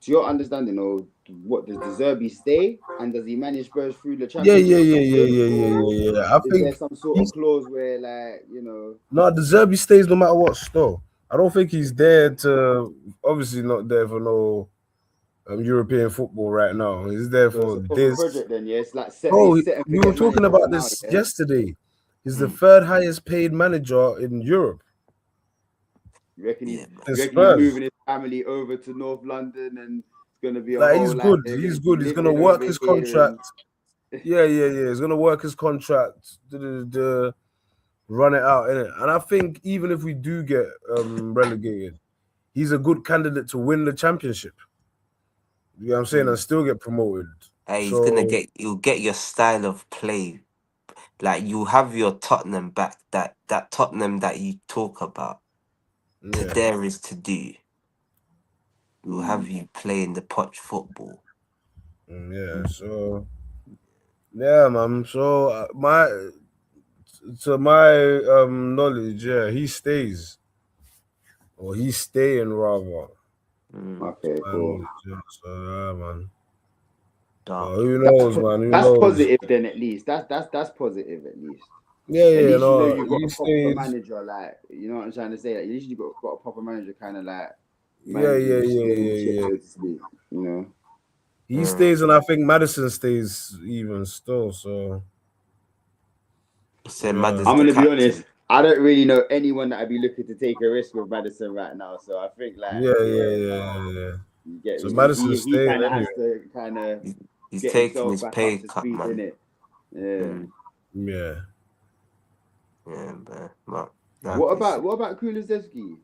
to your understanding, or what does De Zerbi stay and does he manage Spurs through the yeah, yeah, championship yeah, yeah, season, yeah, yeah, or yeah, yeah. I is there think some sort of he's clause where, like, you know? no. The Zerbi stays no matter what. Still, I don't think he's there to. Obviously, not there for no European football right now. He's there So it's for a proper this. project then, yeah. It's like set, Bro, it's set and we were forget talking manager for about now, this yeah. yesterday. He's the third highest paid manager in Europe. You reckon Yeah, he's, man. The you reckon he's Spurs. moving his family over to North London, and it's gonna be a Like whole he's like good. they're He's gonna be good. He's gonna living work over his here, and contract. Yeah, yeah, yeah. He's gonna work his contract. Run it out, innit? And I think even if we do get relegated, he's a good candidate to win the championship. You know what I'm saying? And still get promoted. Hey, So you'll get your style of play. Like you have your Tottenham back, that Tottenham that you talk about. yeah, There is to do. Will have mm, you playing the poch football. yeah. So yeah, man. So to my knowledge, yeah, he stays or he's staying rather. Mm, okay, cool. And yeah, so yeah, man. But dark. who knows, man? Who That's knows? positive then. At least that's positive. At least. Yeah, At yeah, least you know no, you've got he a proper stays. manager. Like, you know what I'm trying to say. Like, at least you've got a proper manager, kind of like Yeah, managing yeah, the yeah, steering the yeah, ship, yeah. so to speak. You know. He Mm. stays, and I think Madison stays even still. So Say yeah, Madden's I'm the gonna be honest. captain. I don't really know anyone that I'd be looking to take a risk with Madison right now. So I think, like, yeah, yeah, yeah, yeah, no, yeah, yeah. you get So me. He Madison's he staying kind of anyway. has to kind of He's get taking himself his back up pay to cut, speed, man. innit? Yeah. Mm. Yeah. Yeah, man. But What like I about said, what about Kulusevski?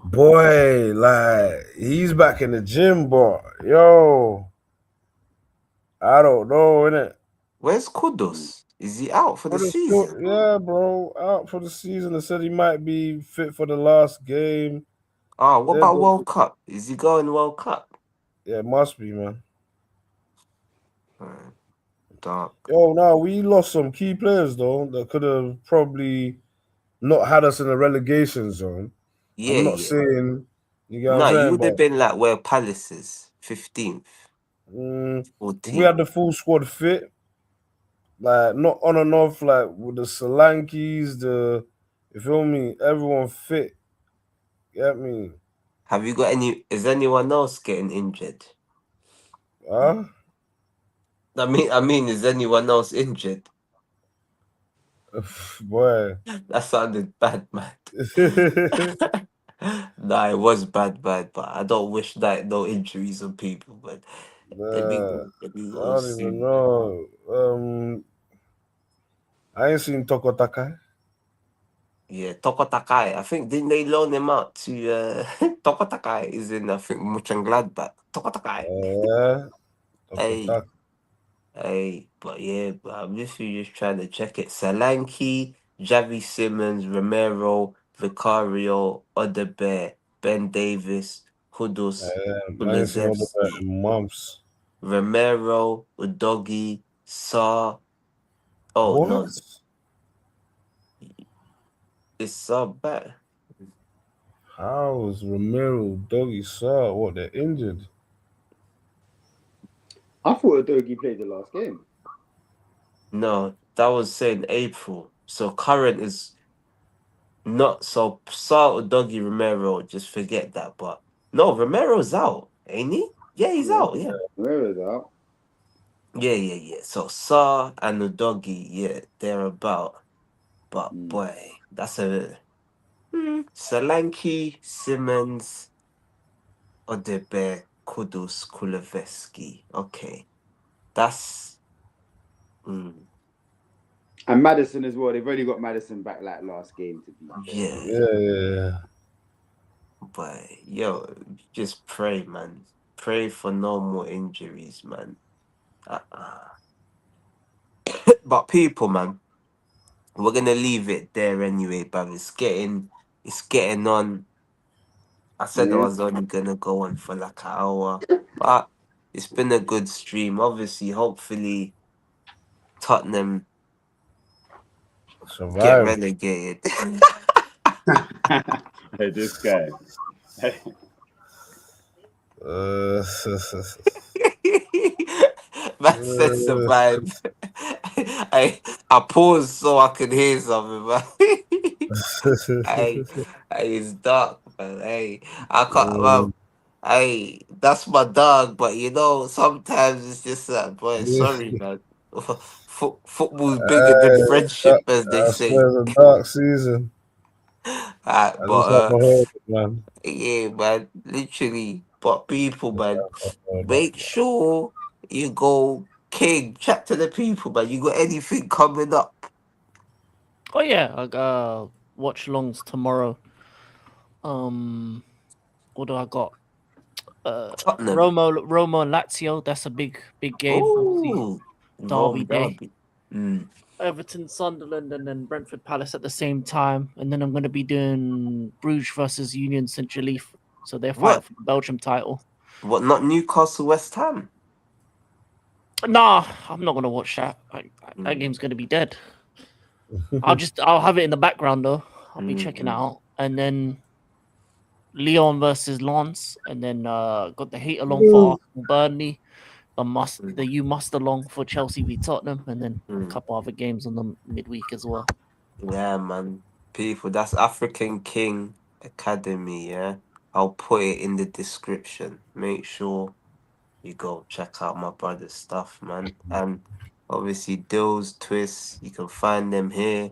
Boy, like he's back in the gym, but yo, I don't know, innit? where's Mm. Kudos? Is he out for the What is good? season? Yeah, bro, out for the season. They said he might be fit for the last game. Oh, what Said about that, World Cup? Is he going World Cup? yeah, must be, man. Mm, dark. Yo, no, we lost some key players though that could have probably not had us in the relegation zone. Yeah, I'm not yeah. saying you get what I'm No, you saying, would but have been like where Palace is, 15th, if we had 14th. the full squad fit, like not on and off, like with the Solankis, you feel me, everyone fit. Get me? Have you got is anyone else getting injured? Huh? I mean, is anyone else injured? Boy. That sounded bad, man. Nah, it was bad, but I don't wish that no injuries on people. But Nah, let me I go don't even see. know. I ain't seen Toko Takai. Yeah, Toko Takai. I think didn't they loan him out to Toko Takai is in I think Mönchengladbach. Toko Takai. Yeah, Toko Hey, Takai. hey, but yeah, but I'm literally just trying to check it. Solanke, Javi Simmons, Romero, Vicario, Odebear, Ben Davis, Kudus, I ain't seen all the Kulusevski, in months. Romero, Udogi, Sa. Oh What? no, it's Sa back. How is Romero, Doggy Saw? What, they're injured? I thought Adogi played the last game. No, that was saying April. So current is not so Sa Udogi Romero. Just forget that. But no, Romero's out, ain't he? Yeah, he's Yeah, out. Yeah. where is that? Yeah. So Sa and Udogi, yeah, they're about. But Mm. boy, that's a Solanke, Simmons, Odebe, Kudus, Kuleveski. Okay. That's mm, And Madison as well. They've already got Madison back like last game, to be fair. yeah. Yeah. But yo, just pray, man. Pray for no more injuries, man. Uh-uh. But people, man, we're gonna leave it there anyway, but it's getting on. I said I Yeah. was only gonna go on for like an hour, but it's been a good stream. Obviously, hopefully Tottenham get Survive. relegated. Hey, this guy. Uh, Man said survive. I I paused so I could hear something, man. I, it's dark, man. Hey, I can't, man. Hey, that's my dog, but you know, sometimes it's just that, boy. Sorry, man. Football's bigger than friendship, as they I say. swear it's a dark season. I But just have to hold it, man. yeah, man, literally. But people, man, Hold up. make sure you go king. Chat to the people, man. You got anything coming up? Oh yeah, I watch longs tomorrow. What do I got? Tottenham. Roma and Lazio. That's a big game. Obviously, Ooh, Derby Rome day. derby. Mm. Everton, Sunderland, and then Brentford Palace at the same time. And then I'm going to be doing Bruges versus Union Saint Gilles. So they're fighting What? for the Belgium title. What? Not Newcastle, West Ham. Nah, I'm not going to watch that. That Mm. game's going to be dead. I'll have it in the background though. I'll be checking it Mm-mm. out. And then Lyon versus Lens. And then got the hate along for Mm. Arsenal, Burnley. Mm. The you must along for Chelsea v Tottenham. And then a Mm. couple other games on the midweek as well. Yeah, man. People, that's African King Academy, yeah? I'll put it in the description. Make sure you go check out my brother's stuff, man. And obviously, Dills, Twists, you can find them here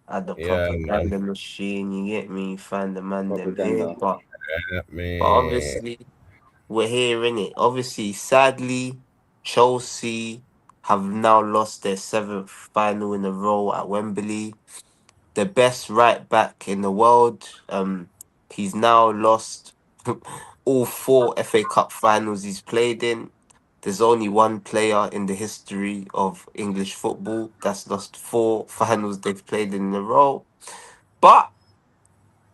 at the Yeah, man. propaganda machine. You get me? You find the man them here. Propaganda. But Man. obviously, we're here in it. Obviously, sadly, Chelsea have now lost their seventh final in a row at Wembley. The best right back in the world. He's now lost all four FA Cup finals he's played in. There's only one player in the history of English football that's lost four finals they've played in a row. But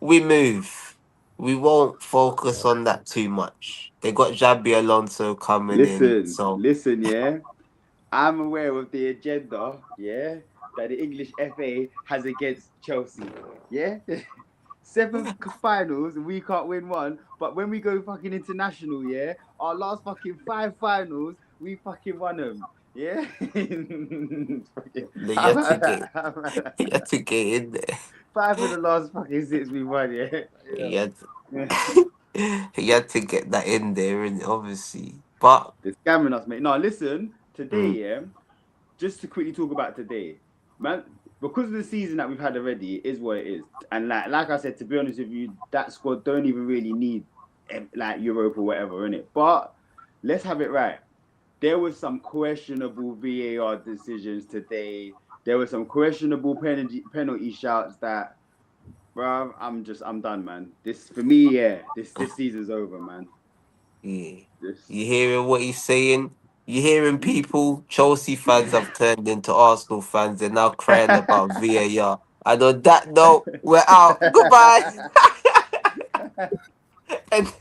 we move. We won't focus on that too much. They got Xabi Alonso coming in, so Listen, yeah. I'm aware of the agenda, yeah, that the English FA has against Chelsea. Yeah? Seven finals and we can't win one. But when we go fucking international, yeah, our last fucking five finals, we fucking won them. Yeah? you have to get you have to get in there. Five of the last fucking six we won, yeah? You had Yeah. you had to get that in there, and obviously, but They're scamming us, mate. No, listen, today, mm, yeah, just to quickly talk about today, man, because of the season that we've had already, it is what it is. And like I said, to be honest with you, that squad don't even really need like Europe or whatever in it. But let's have it right. There was some questionable VAR decisions today. There were some questionable penalty shouts that, bro, I'm done, man. This for me, yeah. This season's over, man. yeah, This. you hearing what he's saying? You hearing people? Chelsea fans have turned into Arsenal fans. They're now crying about VAR. And on that note, we're out. Goodbye. And